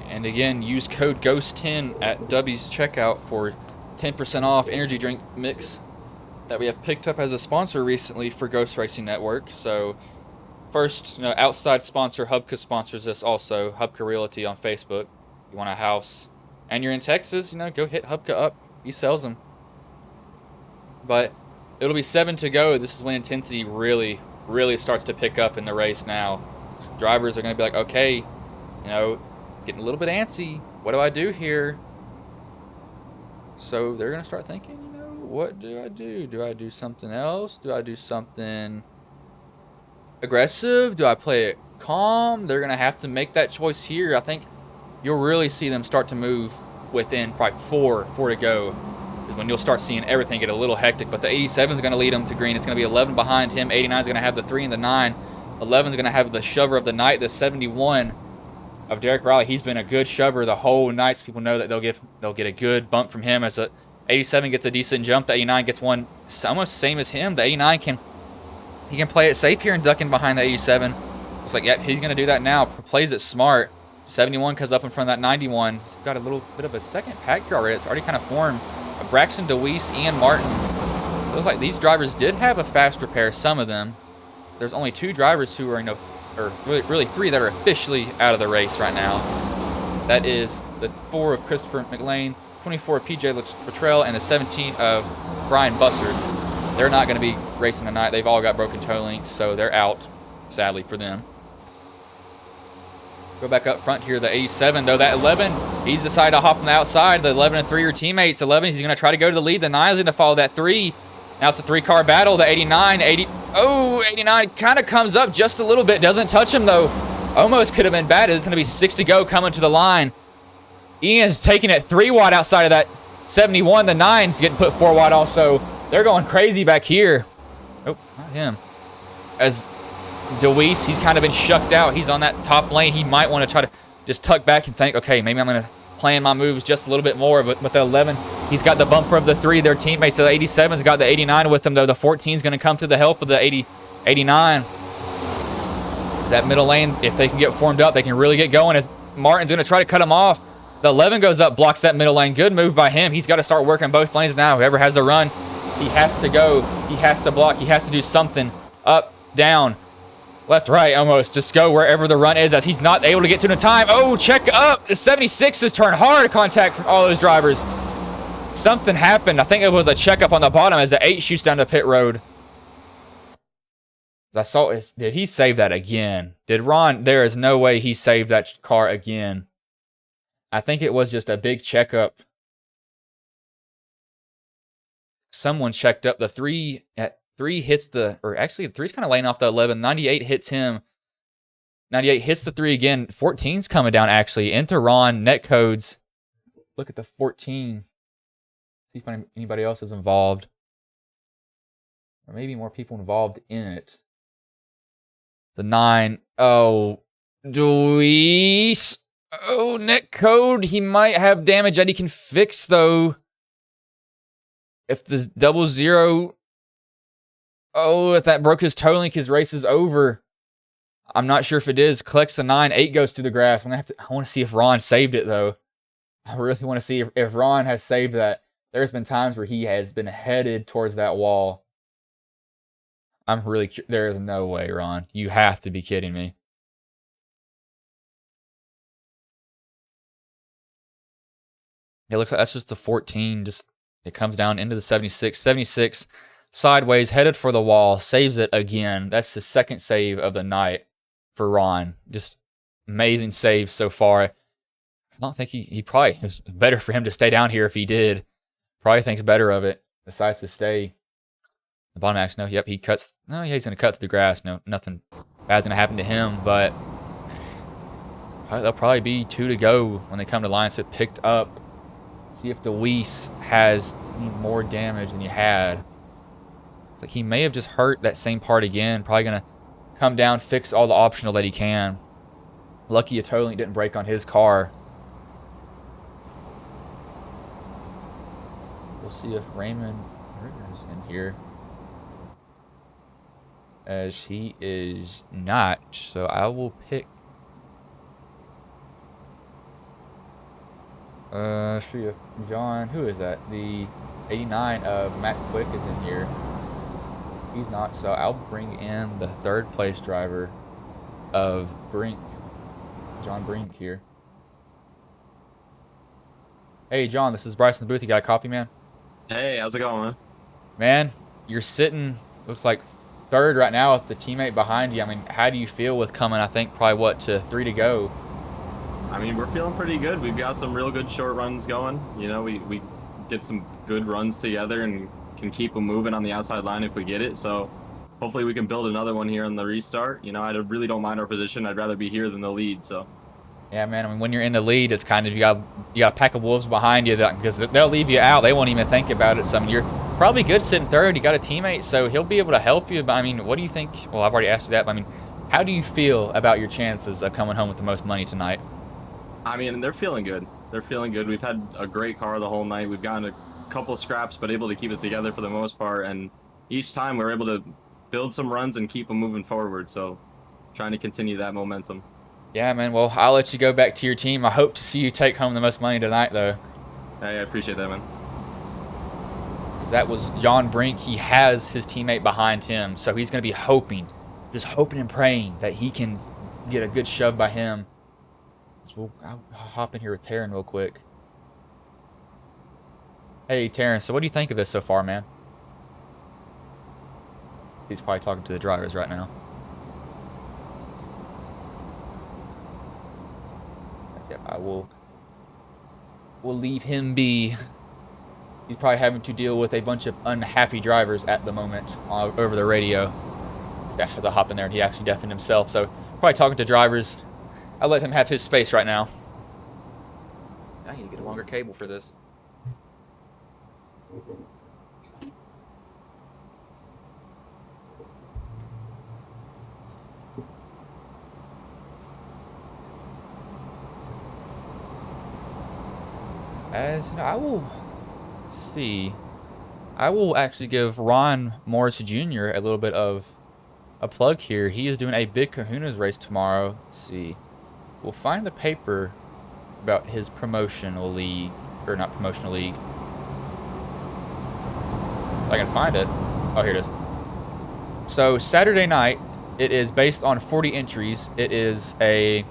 And again, use code GHOST10 at W's checkout for 10% off energy drink mix that we have picked up as a sponsor recently for Ghost Racing Network. So first, outside sponsor, Hubka sponsors us also, Hubka Realty on Facebook. You want a house and you're in Texas, go hit Hubka up. He sells them. But it'll be 7 to go. This is when intensity really, really starts to pick up in the race now. Drivers are going to be like, okay, it's getting a little bit antsy. What do I do here? So they're going to start thinking, what do I do? Do I do something else? Do I do something aggressive? Do I play it calm? They're going to have to make that choice here. I think you'll really see them start to move within probably four to go. Is when you'll start seeing everything get a little hectic. But the 87 is going to lead them to green. It's going to be 11 behind him. 89 is going to have the 3 and the 9. 11 is going to have the shover of the night, the 71 of Derek Riley. He's been a good shover the whole night. So people know that they'll get a good bump from him. As the 87 gets a decent jump, the 89 gets one almost same as him. The 89 can play it safe here and duck in behind the 87. It's like, yeah, he's going to do that now. Plays it smart. 71 comes up in front of that 91. He's got a little bit of a second pack here already. It's already kind of formed. Braxton, DeWeese, Ian Martin. It looks like these drivers did have a fast repair, some of them. There's only 2 drivers who are, or really 3 that are officially out of the race right now. That is the 4 of Christopher McLean, 24 of PJ Luttrell, and the 17 of Brian Bussard. They're not going to be racing tonight. They've all got broken toe links, so they're out, sadly for them. Go back up front here, the 87, though. That 11, he's decided to hop on the outside. The 11 and 3 are teammates. 11, he's going to try to go to the lead. The 9 is going to follow that 3. Now it's a 3-car battle. The 89, 89 kind of comes up just a little bit. Doesn't touch him, though. Almost could have been bad. It's going to be 6 to go coming to the line. Ian's taking it 3 wide outside of that 71. The 9's getting put 4 wide also. They're going crazy back here. Oh, not him. As DeWeese, he's kind of been shucked out. He's on that top lane. He might want to try to just tuck back and think, okay, maybe I'm going to plan my moves just a little bit more. But with the 11, he's got the bumper of the 3, their teammates. So the 87's got the 89 with them, though. The 14's going to come to the help of the 89. Is that middle lane, if they can get formed up, they can really get going. As Martin's going to try to cut him off. The 11 goes up, blocks that middle lane. Good move by him. He's got to start working both lanes now. Whoever has the run. He has to go. He has to block. He has to do something. Up, down, left, right, almost. Just go wherever the run is as he's not able to get to it in time. Oh, check up. The 76s turn hard contact from all those drivers. Something happened. I think it was a checkup on the bottom as the 8 shoots down the pit road. I saw it. Did he save that again? Did Ron? There is no way he saved that car again. I think it was just a big checkup. Someone checked up the 3 at 3 hits the, or actually 3's kind of laying off the 11. 98 hits him. 98 hits the 3 again. 14's coming down actually into Ron. Net codes. Look at the 14. See if anybody else is involved. Or maybe more people involved in it. The 9. Oh, Luis. Oh, net code. He might have damage that he can fix, though. If the 00. Oh, if that broke his toe link, his race is over. I'm not sure if it is. Collects the 9. 8 goes through the grass. I want to see if Ron saved it, though. I really want to see if Ron has saved that. There's been times where he has been headed towards that wall. I'm really curious. There is no way, Ron. You have to be kidding me. It looks like that's just the 14. Just it comes down into the 76. 76 sideways, headed for the wall. Saves it again. That's the second save of the night for Ron. Just amazing save so far. I don't think he probably, it was better for him to stay down here if he did. Probably thinks better of it. Decides to stay. The bottom axe, no, yep, he cuts. No, he's going to cut through the grass. No, nothing bad's going to happen to him, but there'll probably be 2 to go when they come to line. So it picked up. See if Luis has any more damage than he had. It's like he may have just hurt that same part again. Probably going to come down, fix all the optional that he can. Lucky a toe link didn't break on his car. We'll see if Raymond is in here. As he is not, so I will pick. See if John, who is that? The 89 of Matt Quick is in here. He's not, so I'll bring in the 3rd place driver of Brink, John Brink here. Hey, John, this is Bryce in the booth. You got a copy, man? Hey, how's it going, man? Man, you're sitting, looks like 3rd right now with the teammate behind you. I mean, how do you feel with coming, I think, probably, what, to 3 to go? I mean, we're feeling pretty good. We've got some real good short runs going. You know, we get some good runs together and can keep them moving on the outside line if we get it. So hopefully we can build another one here on the restart. You know, I really don't mind our position. I'd rather be here than the lead, so. Yeah, man, I mean, when you're in the lead, it's kind of, you got a pack of wolves behind you because they'll leave you out. They won't even think about it. So, I mean, you're probably good sitting 3rd. You got a teammate, so he'll be able to help you. But, I mean, what do you think? Well, I've already asked you that, but, I mean, how do you feel about your chances of coming home with the most money tonight? I mean, they're feeling good. They're feeling good. We've had a great car the whole night. We've gotten a couple scraps, but able to keep it together for the most part. And each time we're able to build some runs and keep them moving forward. So trying to continue that momentum. Yeah, man. Well, I'll let you go back to your team. I hope to see you take home the most money tonight, though. Hey, I appreciate that, man. That was John Brink. He has his teammate behind him, so he's going to be hoping, just hoping and praying that he can get a good shove by him. So I'll hop in here with Taryn real quick. Hey, Taryn, so what do you think of this so far, man? He's probably talking to the drivers right now. Yep, we'll leave him be. He's probably having to deal with a bunch of unhappy drivers at the moment over the radio. So I had to hop in there, and he actually deafened himself. So probably talking to drivers. I'll let him have his space right now. I need to get a longer cable for this. As you know, I will see. I will actually give Ron Morris Jr. a little bit of a plug here. He is doing a big Kahunas race tomorrow. Let's see. We'll find the paper about his promotional league, or not promotional league. If I can find it. Oh, here it is. So Saturday night, it is based on 40 entries. It is a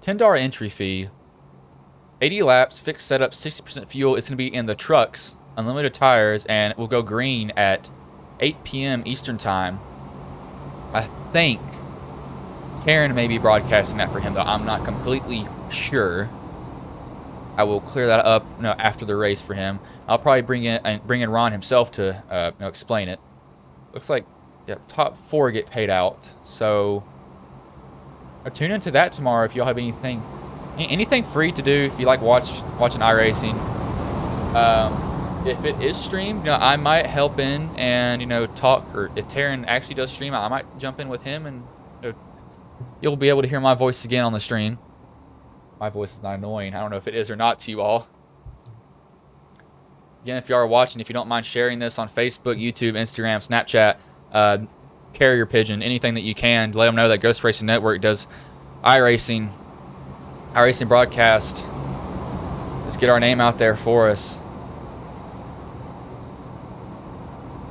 $10 entry fee, 80 laps, fixed setup, 60% fuel. It's going to be in the trucks, unlimited tires, and it will go green at 8 p.m. Eastern time. I think Karen may be broadcasting that for him, though. I'm not completely sure. I will clear that up after the race for him. I'll probably bring in Ron himself to explain it. Looks like top 4 get paid out. So tune into that tomorrow if y'all have anything free to do if you like watching iRacing. If it is streamed, I might help in and talk, or if Taryn actually does stream, I might jump in with him and you'll be able to hear my voice again on the stream. My voice is not annoying. I don't know if it is or not to you all. Again, if you are watching, if you don't mind sharing this on Facebook, YouTube, Instagram, Snapchat, carrier pigeon, anything that you can, to let them know that Ghost Racing Network does iRacing broadcast. Just get our name out there for us.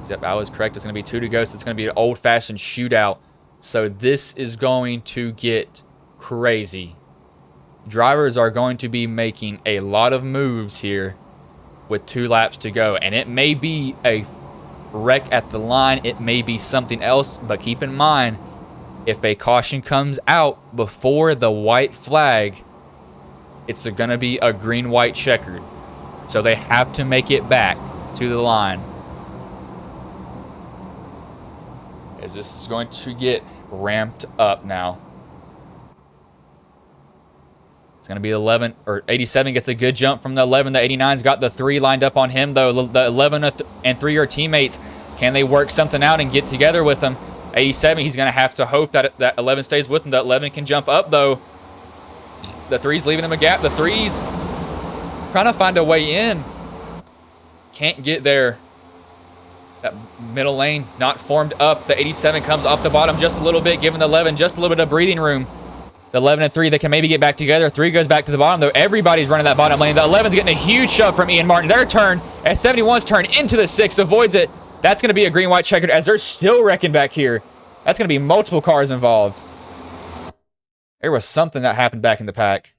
Yep, I was correct. It's going to be 2 to go, so it's going to be an old-fashioned shootout. So this is going to get crazy. Drivers are going to be making a lot of moves here with 2 laps to go. And it may be a wreck at the line. It may be something else. But keep in mind, if a caution comes out before the white flag, it's going to be a green-white checkered. So they have to make it back to the line. As this is going to get ramped up now. It's going to be 11, or 87 gets a good jump from the 11. The 89's got the 3 lined up on him, though. The 11 and 3 are teammates. Can they work something out and get together with him? 87, he's going to have to hope that 11 stays with him. The 11 can jump up, though. The 3's leaving him a gap. The 3's trying to find a way in. Can't get there. That middle lane not formed up. The 87 comes off the bottom just a little bit, giving the 11 just a little bit of breathing room. The 11 and 3, they can maybe get back together. 3 goes back to the bottom, though. Everybody's running that bottom lane. The 11's getting a huge shove from Ian Martin. Their turn, as 71's turn into the 6, avoids it. That's going to be a green-white checkered as they're still wrecking back here. That's going to be multiple cars involved. There was something that happened back in the pack.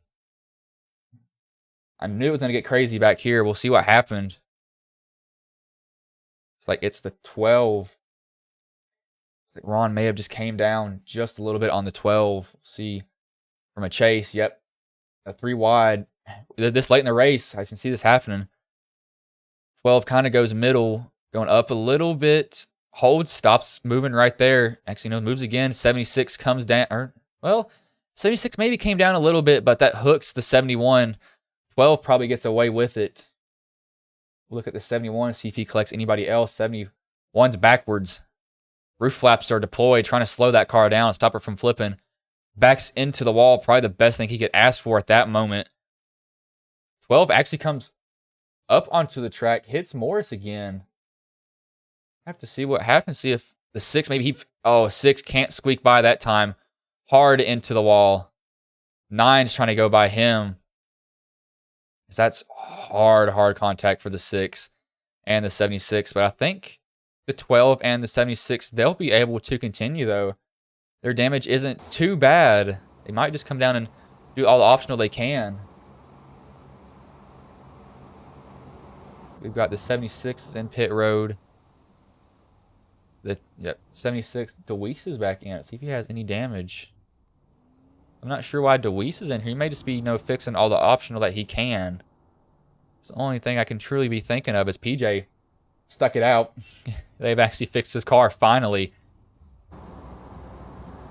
I knew it was going to get crazy back here. We'll see what happened. It's like it's the 12. It's like Ron may have just came down just a little bit on the 12. See from a chase. Yep. A 3 wide. This late in the race, I can see this happening. 12 kind of goes middle, going up a little bit. Holds, stops moving right there. Actually, moves again. 76 comes down. 76 maybe came down a little bit, but that hooks the 71. 12 probably gets away with it. We'll look at the 71, see if he collects anybody else. 71's backwards. Roof flaps are deployed, trying to slow that car down, stop her from flipping. Backs into the wall, probably the best thing he could ask for at that moment. 12 actually comes up onto the track, hits Morris again. Have to see what happens, see if the 6, maybe 6 can't squeak by that time. Hard into the wall. 9's trying to go by him. That's hard contact for the 6 and the 76. But I think the 12 and the 76, they'll be able to continue, though. Their damage isn't too bad. They might just come down and do all the optional they can. We've got the 76 in pit road. 76. Deweese is back in. Let's see if he has any damage. I'm not sure why Deweese is in here. He may just be, fixing all the optional that he can. It's the only thing I can truly be thinking of is PJ stuck it out. They've actually fixed his car finally.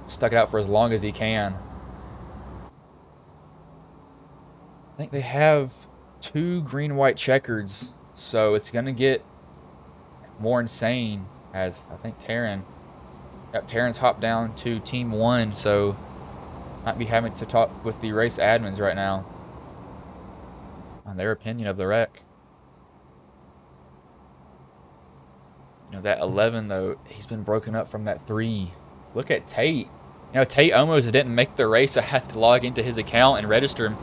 Stuck it out for as long as he can. I think they have 2 green-white checkers, so it's going to get more insane as I think Taryn's hopped down to Team 1, so might be having to talk with the race admins right now on their opinion of the wreck. That 11, though, he's been broken up from that 3. Look at Tate. Tate almost didn't make the race. I had to log into his account and register him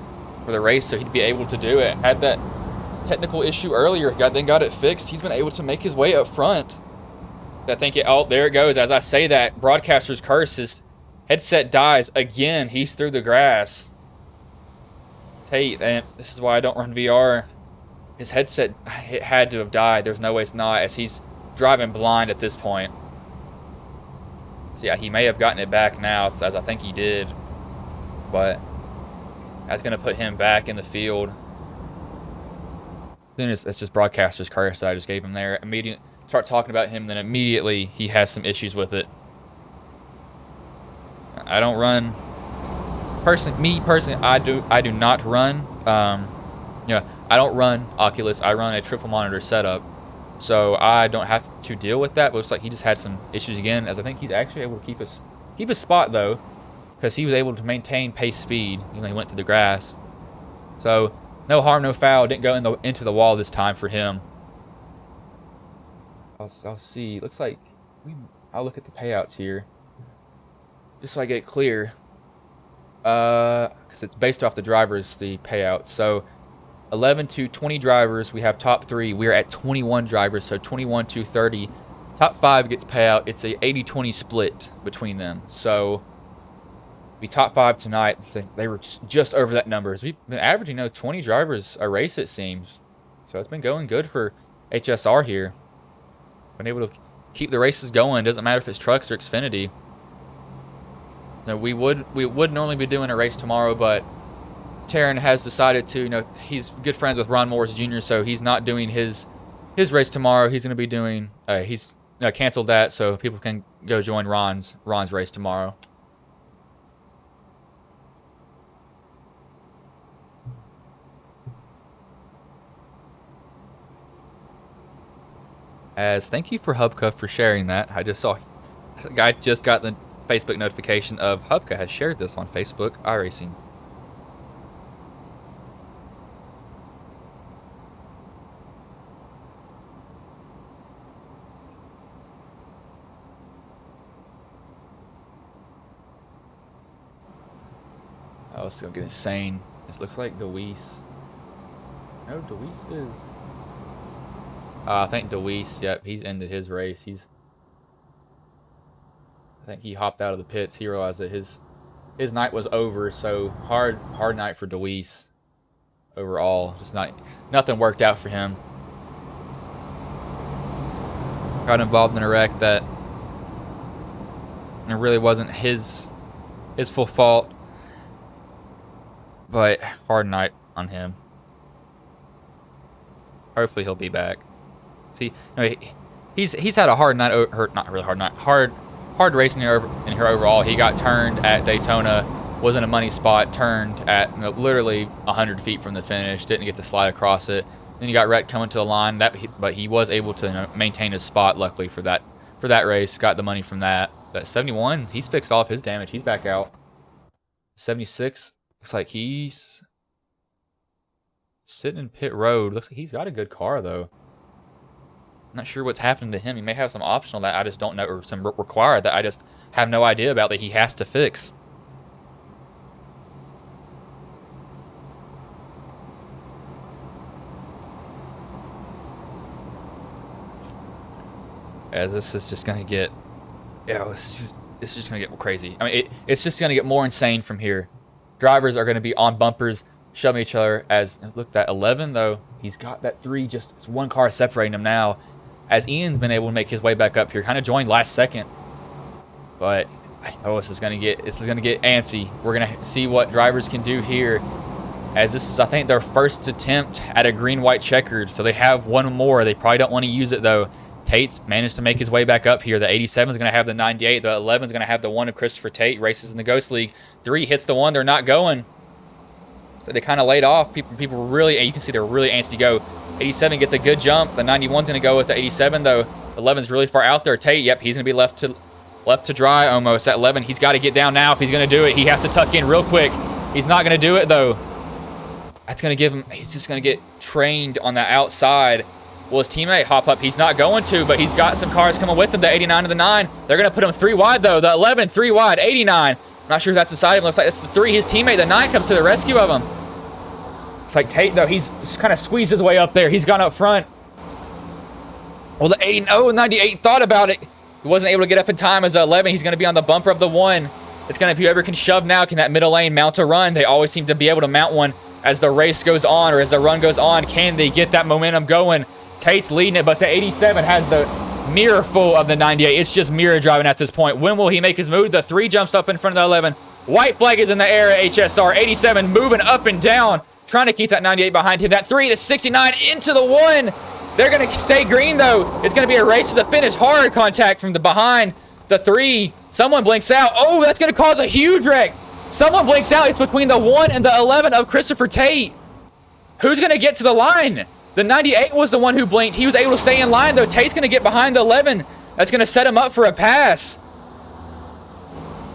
for the race so he'd be able to do it. Had that technical issue earlier. Then got it fixed. He's been able to make his way up front. I think oh, there it goes. As I say that, broadcaster's curse. His headset dies again. He's through the grass. Tate, and this is why I don't run VR. His headset, it had to have died. There's no way it's not, as he's driving blind at this point. So yeah, he may have gotten it back now, as I think he did. But that's going to put him back in the field. Then it's just broadcaster's curse that I just gave him there. Immediately start talking about him, then immediately he has some issues with it. I don't run. Me personally, I do not run. I don't run Oculus. I run a triple monitor setup, so I don't have to deal with that. But it looks like he just had some issues again, as I think he's actually able to keep his spot though, because he was able to maintain pace speed even though he went through the grass. So no harm, no foul. Didn't go into the wall this time for him. I'll see. Looks like I'll look at the payouts here, just so I get it clear. Because it's based off the drivers, the payouts. So 11 to 20 drivers, we have top 3. We're at 21 drivers, so 21 to 30. Top 5 gets payout. It's a 80-20 split between them. So we top 5 tonight. They were just over that number. We've been averaging 20 drivers a race, it seems. So it's been going good for HSR here. Been able to keep the races going. Doesn't matter if it's trucks or Xfinity. So we would normally be doing a race tomorrow, but Taryn has decided to, he's good friends with Ron Morris Jr., so he's not doing his race tomorrow. He's going to be doing, he's canceled that so people can go join Ron's race tomorrow. Thank you for Hubka for sharing that. I just saw, a guy just got the Facebook notification of Hubka has shared this on Facebook iRacing. Oh, it's gonna get insane. This looks like Deweese. No, Deweese is. I think Deweese. Yep, he's ended his race. I think he hopped out of the pits. He realized that his night was over. So hard night for Deweese overall. Just nothing worked out for him. Got involved in a wreck that it really wasn't his full fault, but hard night on him. Hopefully he'll be back. See, he's had a hard night. Not really hard night. Hard racing here overall. He got turned at Daytona, was in a money spot, turned at literally 100 feet from the finish, didn't get to slide across it. Then he got wrecked coming to the line, but he was able to maintain his spot. Luckily for that race, got the money from that. But 71, he's fixed off his damage. He's back out. 76 looks like he's sitting in pit road. Looks like he's got a good car though. Not sure what's happened to him. He may have some optional that I just don't know, or some required that I just have no idea about that he has to fix. As this is just gonna get, this is just gonna get crazy. I mean, it's just gonna get more insane from here. Drivers are gonna be on bumpers, shoving each other. As look, that 11 though, he's got that 3. Just it's one car separating him now. As Ian's been able to make his way back up here, kind of joined last second, but this is gonna get antsy. We're gonna see what drivers can do here, as this is, I think, their first attempt at a green-white checkered, so they have one more. They probably don't want to use it though. Tate's managed to make his way back up here. The 87 is gonna have the 98. The 11 is gonna have the 1 of Christopher Tate. Races in the Ghost League. 3 hits the 1. They're not going. So they kind of laid off. People were really, you can see they're really antsy to go. 87 gets a good jump. The 91's going to go with the 87, though. 11's really far out there. Tate, yep, he's going to be left to dry almost. At 11, he's got to get down now if he's going to do it. He has to tuck in real quick. He's not going to do it, though. That's going to give him, he's just going to get trained on the outside. Will his teammate hop up? He's not going to, but he's got some cars coming with him. The 89 and the 9. They're going to put him 3 wide, though. The 11, 3 wide. 89. I'm not sure if that's inside him. Looks like it's the 3. His teammate, the 9, comes to the rescue of him. It's like Tate, though, he's kind of squeezed his way up there. He's gone up front. Well, the 98 thought about it. He wasn't able to get up in time as 11. He's going to be on the bumper of the 1. It's going to, whoever can shove now, can that middle lane mount a run? They always seem to be able to mount one as the race goes on, or as the run goes on. Can they get that momentum going? Tate's leading it, but the 87 has the mirror full of the 98. It's just mirror driving at this point. When will he make his move? The 3 jumps up in front of the 11. White flag is in the air at HSR. 87 moving up and down, trying to keep that 98 behind him. That 3 to 69 into the 1. They're going to stay green, though. It's going to be a race to the finish. Hard contact from the behind. The 3, someone blinks out. Oh, that's going to cause a huge wreck. Someone blinks out. It's between the 1 and the 11 of Christopher Tate. Who's going to get to the line? The 98 was the one who blinked. He was able to stay in line, though. Tate's going to get behind the 11. That's going to set him up for a pass.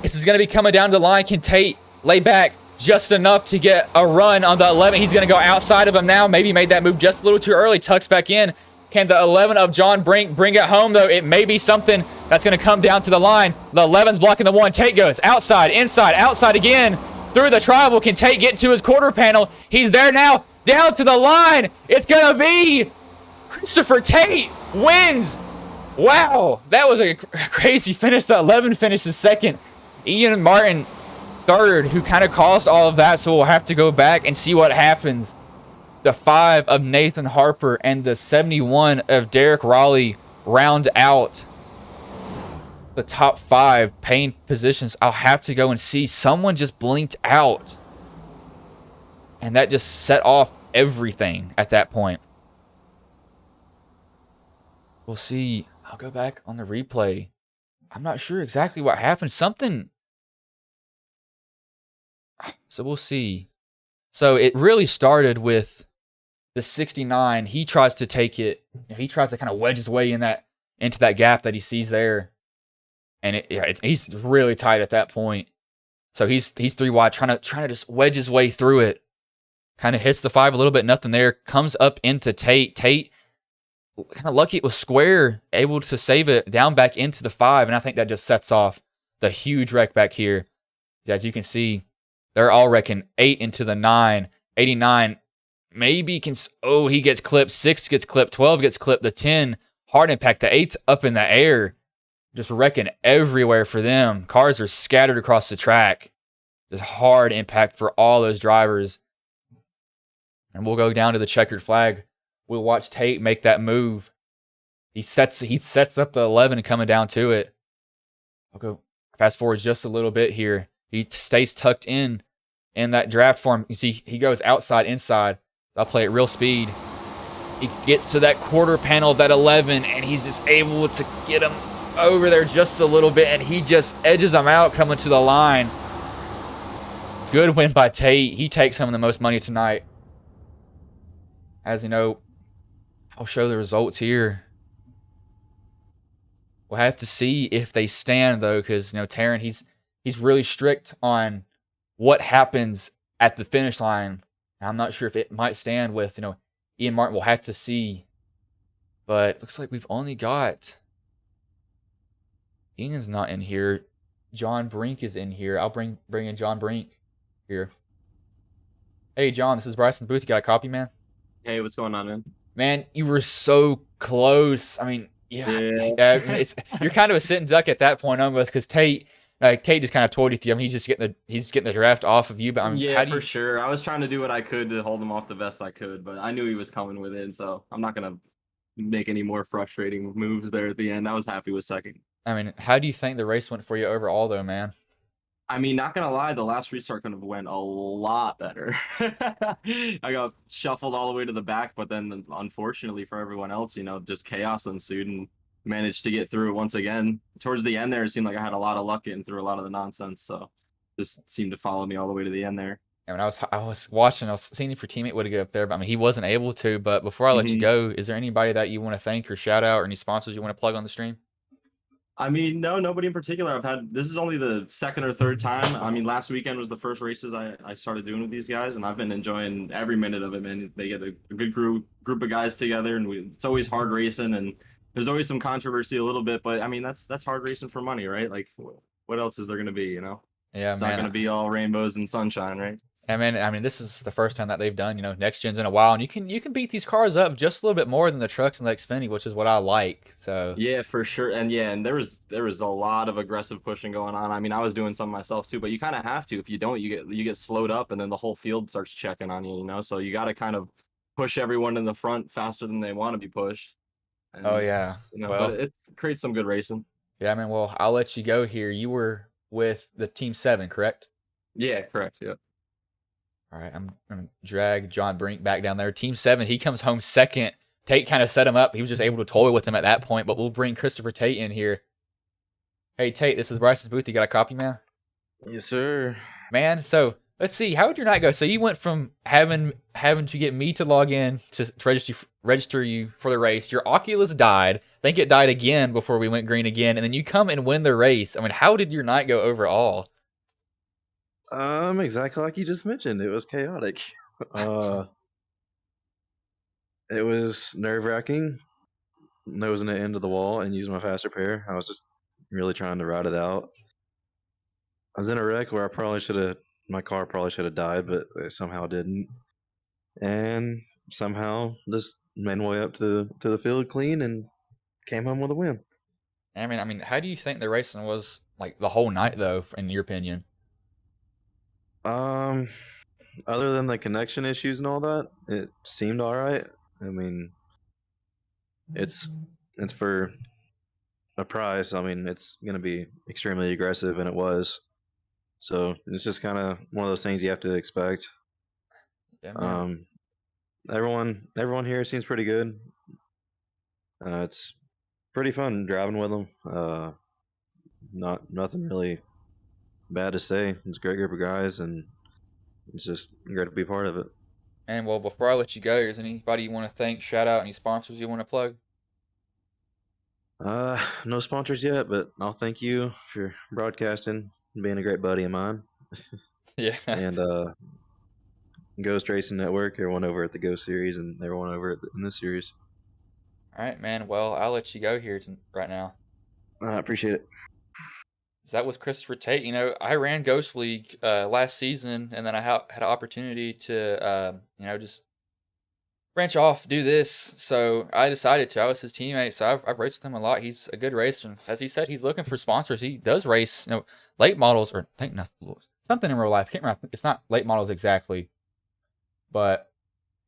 This is going to be coming down to the line. Can Tate lay back just enough to get a run on the 11? He's going to go outside of him now. Maybe made that move just a little too early. Tucks back in. Can the 11 of John Brink bring it home, though? It may be something that's going to come down to the line. The 11's blocking the 1. Tate goes outside, inside, outside again. Through the tribal. Can Tate get to his quarter panel? He's there now. Down to the line. It's going to be Christopher Tate wins. Wow. That was a crazy finish. The 11 finishes second. Ian Martin third, who kind of caused all of that, so we'll have to go back and see what happens. The 5 of Nathan Harper and the 71 of Derek Raleigh round out the top 5 paying positions. I'll have to go and see. Someone just blinked out, and that just set off everything at that point. We'll see. I'll go back on the replay. I'm not sure exactly what happened. Something. So we'll see. So it really started with the 69. He tries to take it. He tries to kind of wedge his way into that gap that he sees there, and he's really tight at that point. So he's 3 wide, trying to just wedge his way through it. Kind of hits the 5 a little bit, nothing there. Comes up into Tate. Tate, kind of lucky it was square, able to save it down back into the 5, and I think that just sets off the huge wreck back here. As you can see, they're all wrecking 8 into the 9. 89 maybe can. Oh, he gets clipped. 6 gets clipped. 12 gets clipped. The 10 hard impact. The 8's up in the air, just wrecking everywhere for them. Cars are scattered across the track. Just hard impact for all those drivers. And we'll go down to the checkered flag. We'll watch Tate make that move. He sets up the 11 coming down to it. I'll go fast forward just a little bit here. He stays tucked in that draft form. You see, he goes outside, inside. I'll play it real speed. He gets to that quarter panel of that 11, and he's just able to get him over there just a little bit, and he just edges him out coming to the line. Good win by Tate. He takes some of the most money tonight. As you know, I'll show the results here. We'll have to see if they stand, though, because, Taryn, he's really strict on what happens at the finish line. I'm not sure if it might stand with, Ian Martin. We'll have to see. But it looks like we've only got... Ian's not in here. John Brink is in here. I'll bring in John Brink here. Hey, John, this is Bryson Booth. You got a copy, man? Hey, what's going on, man? Man, you were so close. I mean, yeah. You're kind of a sitting duck at that point almost, because Tate just kind of toyed with you. I mean, he's getting the draft off of you. But for sure. I was trying to do what I could to hold him off the best I could, but I knew he was coming with it, so I'm not gonna make any more frustrating moves there at the end. I was happy with second. I mean, how do you think the race went for you overall, though, man? I mean, not gonna lie, the last restart could have went a lot better. I got shuffled all the way to the back, but then unfortunately for everyone else, just chaos ensued and managed to get through it once again. Towards the end there, it seemed like I had a lot of luck getting through a lot of the nonsense, so just seemed to follow me all the way to the end there. And when I was watching, I was seeing if your teammate would have got up there, but I mean, he wasn't able to. But before I let you go, is there anybody that you want to thank or shout out, or any sponsors you want to plug on the stream? I mean, no, nobody in particular. This is only the second or third time. I mean, last weekend was the first races I started doing with these guys, and I've been enjoying every minute of it, man. They get a good group of guys together, and it's always hard racing, and there's always some controversy a little bit, but I mean, that's hard racing for money, right? Like, what else is there going to be, Yeah, it's not going to be all rainbows and sunshine, right? I mean, this is the first time that they've done, next gens in a while, and you can beat these cars up just a little bit more than the trucks in the Xfinity, which is what I like. So Yeah, for sure. And there was a lot of aggressive pushing going on. I mean, I was doing some myself too, but you kind of have to. If you don't, you get slowed up, and then the whole field starts checking on you. So you got to kind of push everyone in the front faster than they want to be pushed. oh And yeah, but well it creates some good racing. yeah, I mean, well I'll let you go here. You were with the Team 7, correct? Yeah, correct. Yeah. All right, I'm gonna drag John Brink back down there. Team 7, he comes home second. Tate kind of set him up. He was just able to toy with him at that point, but we'll bring Christopher Tate in here. Hey Tate, this is Bryson's booth. You got a copy, man? Yes, sir. Man, so let's see. How would your night go? So you went from having to get me to log in to register you for the race. Your Oculus died. I think it died again before we went green again, and then you come and win the race. I mean, how did your night go overall? Exactly like you just mentioned. It was chaotic. Uh, it was nerve-wracking, nosing it into the wall and using my fast repair. I was just really trying to ride it out. I was in a wreck where my car probably should have died, but it somehow didn't. And somehow just made my way up to the field clean and came home with a win. I mean, how do you think the racing was like the whole night, though, in your opinion? Um, Other than the connection issues and all that, it seemed all right. I mean, it's for a prize. I mean, it's going to be extremely aggressive, and it was. So it's just kind of one of those things you have to expect. Yeah, man. Everyone here seems pretty good. It's pretty fun driving with them. Nothing really bad to say. It's a great group of guys, and it's just great to be part of it. And well, before I let you go, is anybody you want to thank, shout out, any sponsors you want to plug? No sponsors yet, but I'll thank you for broadcasting and being a great buddy of mine. Yeah. And Ghost Racing Network, everyone over at the Ghost series, and everyone over in this series. All right, man. Well, I'll let you go here right now. I appreciate it. So that was Christopher Tate. I ran Ghost League last season, and then I had an opportunity to, just branch off, do this. So I decided to. I was his teammate, so I've raced with him a lot. He's a good racer. And as he said, he's looking for sponsors. He does race, late models, or I think something in real life. Can't remember. It's not late models exactly, but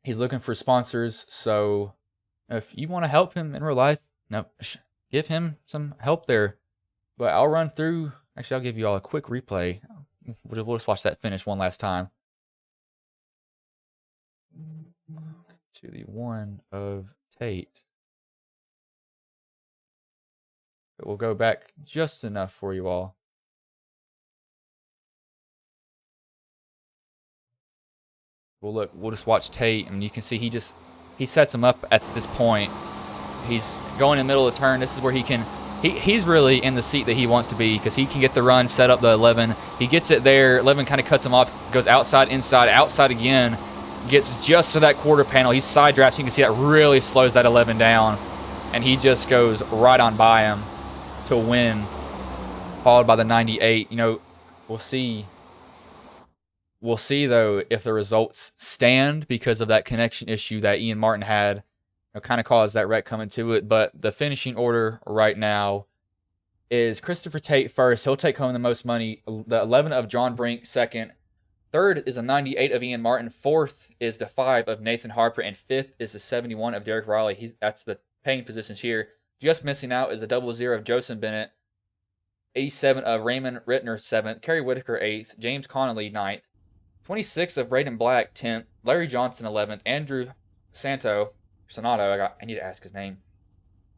he's looking for sponsors. So if you want to help him in real life, give him some help there. But I'll run through. Actually, I'll give you all a quick replay. We'll just watch that finish one last time. To the one of Tate. But we'll go back just enough for you all. Well, look, we'll just watch Tate, and you can see he sets him up at this point. He's going in the middle of the turn. This is where he's really in the seat that he wants to be, because he can get the run, set up the 11. He gets it there. 11 kind of cuts him off, goes outside, inside, outside again. Gets just to that quarter panel. He side drafts. You can see that really slows that 11 down. And he just goes right on by him to win, followed by the 98. We'll see. We'll see, though, if the results stand because of that connection issue that Ian Martin had. Kind of caused that wreck coming to it. But the finishing order right now is Christopher Tate first. He'll take home the most money. The 11 of John Brink second. Third is a 98 of Ian Martin. Fourth is the 5 of Nathan Harper. And fifth is the 71 of Derek Riley. That's the paying positions here. Just missing out is the 00 of Joseph Bennett. 87 of Raymond Rittner, 7th. Kerry Whitaker, 8th. James Connolly, 9th. 26 of Braden Black, 10th. Larry Johnson, 11th. Andrew Sonato, I need to ask his name.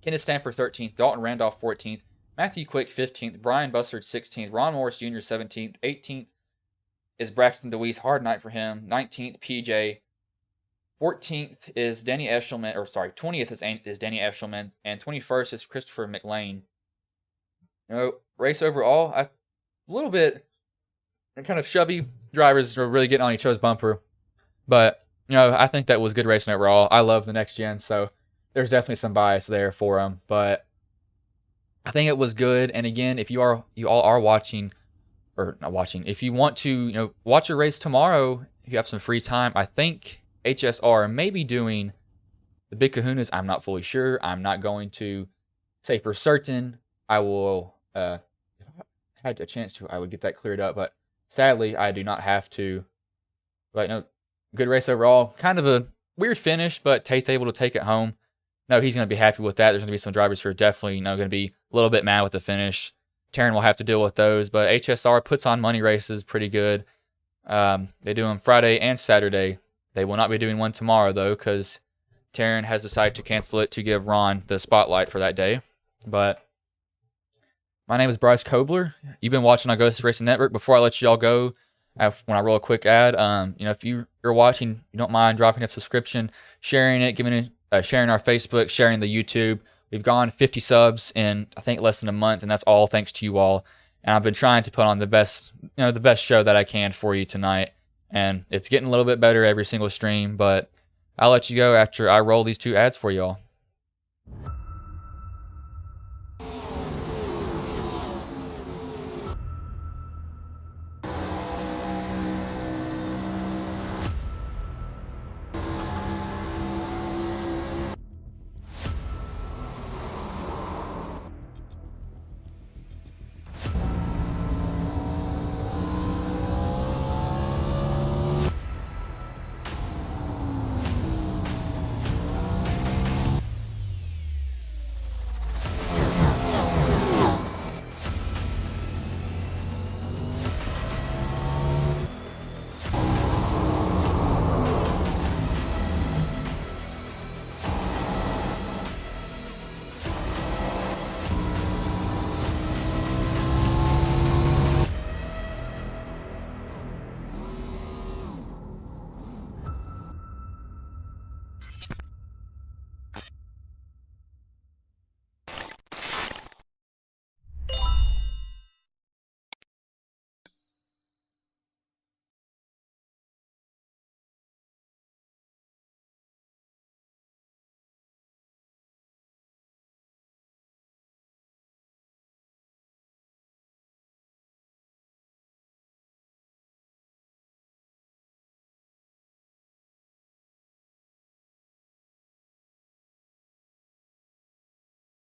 Kenneth Stamper, 13th. Dalton Randolph, 14th. Matthew Quick, 15th. Brian Bussard, 16th. Ron Morris Jr., 17th. 18th is Braxton DeWeese. Hard night for him. 19th, PJ. 14th is Danny Eshelman. 20th is Danny Eshelman. And 21st is Christopher McLean. Race overall, a little bit kind of shovey. Drivers were really getting on each other's bumper. But I think that was good racing overall. I love the next gen, so there's definitely some bias there for them. But I think it was good. And again, if you all are watching, or not watching, if you want to, watch a race tomorrow, if you have some free time, I think HSR may be doing the Big Kahunas. I'm not fully sure. I'm not going to say for certain. I will, if I had a chance to, I would get that cleared up, but sadly, I do not have to. But no, good race overall. Kind of a weird finish, but Tate's able to take it home. No, he's going to be happy with that. There's going to be some drivers who are definitely, going to be a little bit mad with the finish. Taryn will have to deal with those, but HSR puts on money races pretty good. They do them Friday and Saturday. They will not be doing one tomorrow, though, because Taryn has decided to cancel it to give Ron the spotlight for that day. But my name is Bryce Kobler. You've been watching on Ghost Racing Network. Before I let you all go, when I roll a quick ad, if you're watching, you don't mind dropping a subscription, sharing it, sharing our Facebook, sharing the YouTube. We've gone 50 subs in, I think, less than a month, and that's all thanks to you all. And I've been trying to put on the best show that I can for you tonight. And it's getting a little bit better every single stream, but I'll let you go after I roll these 2 ads for y'all.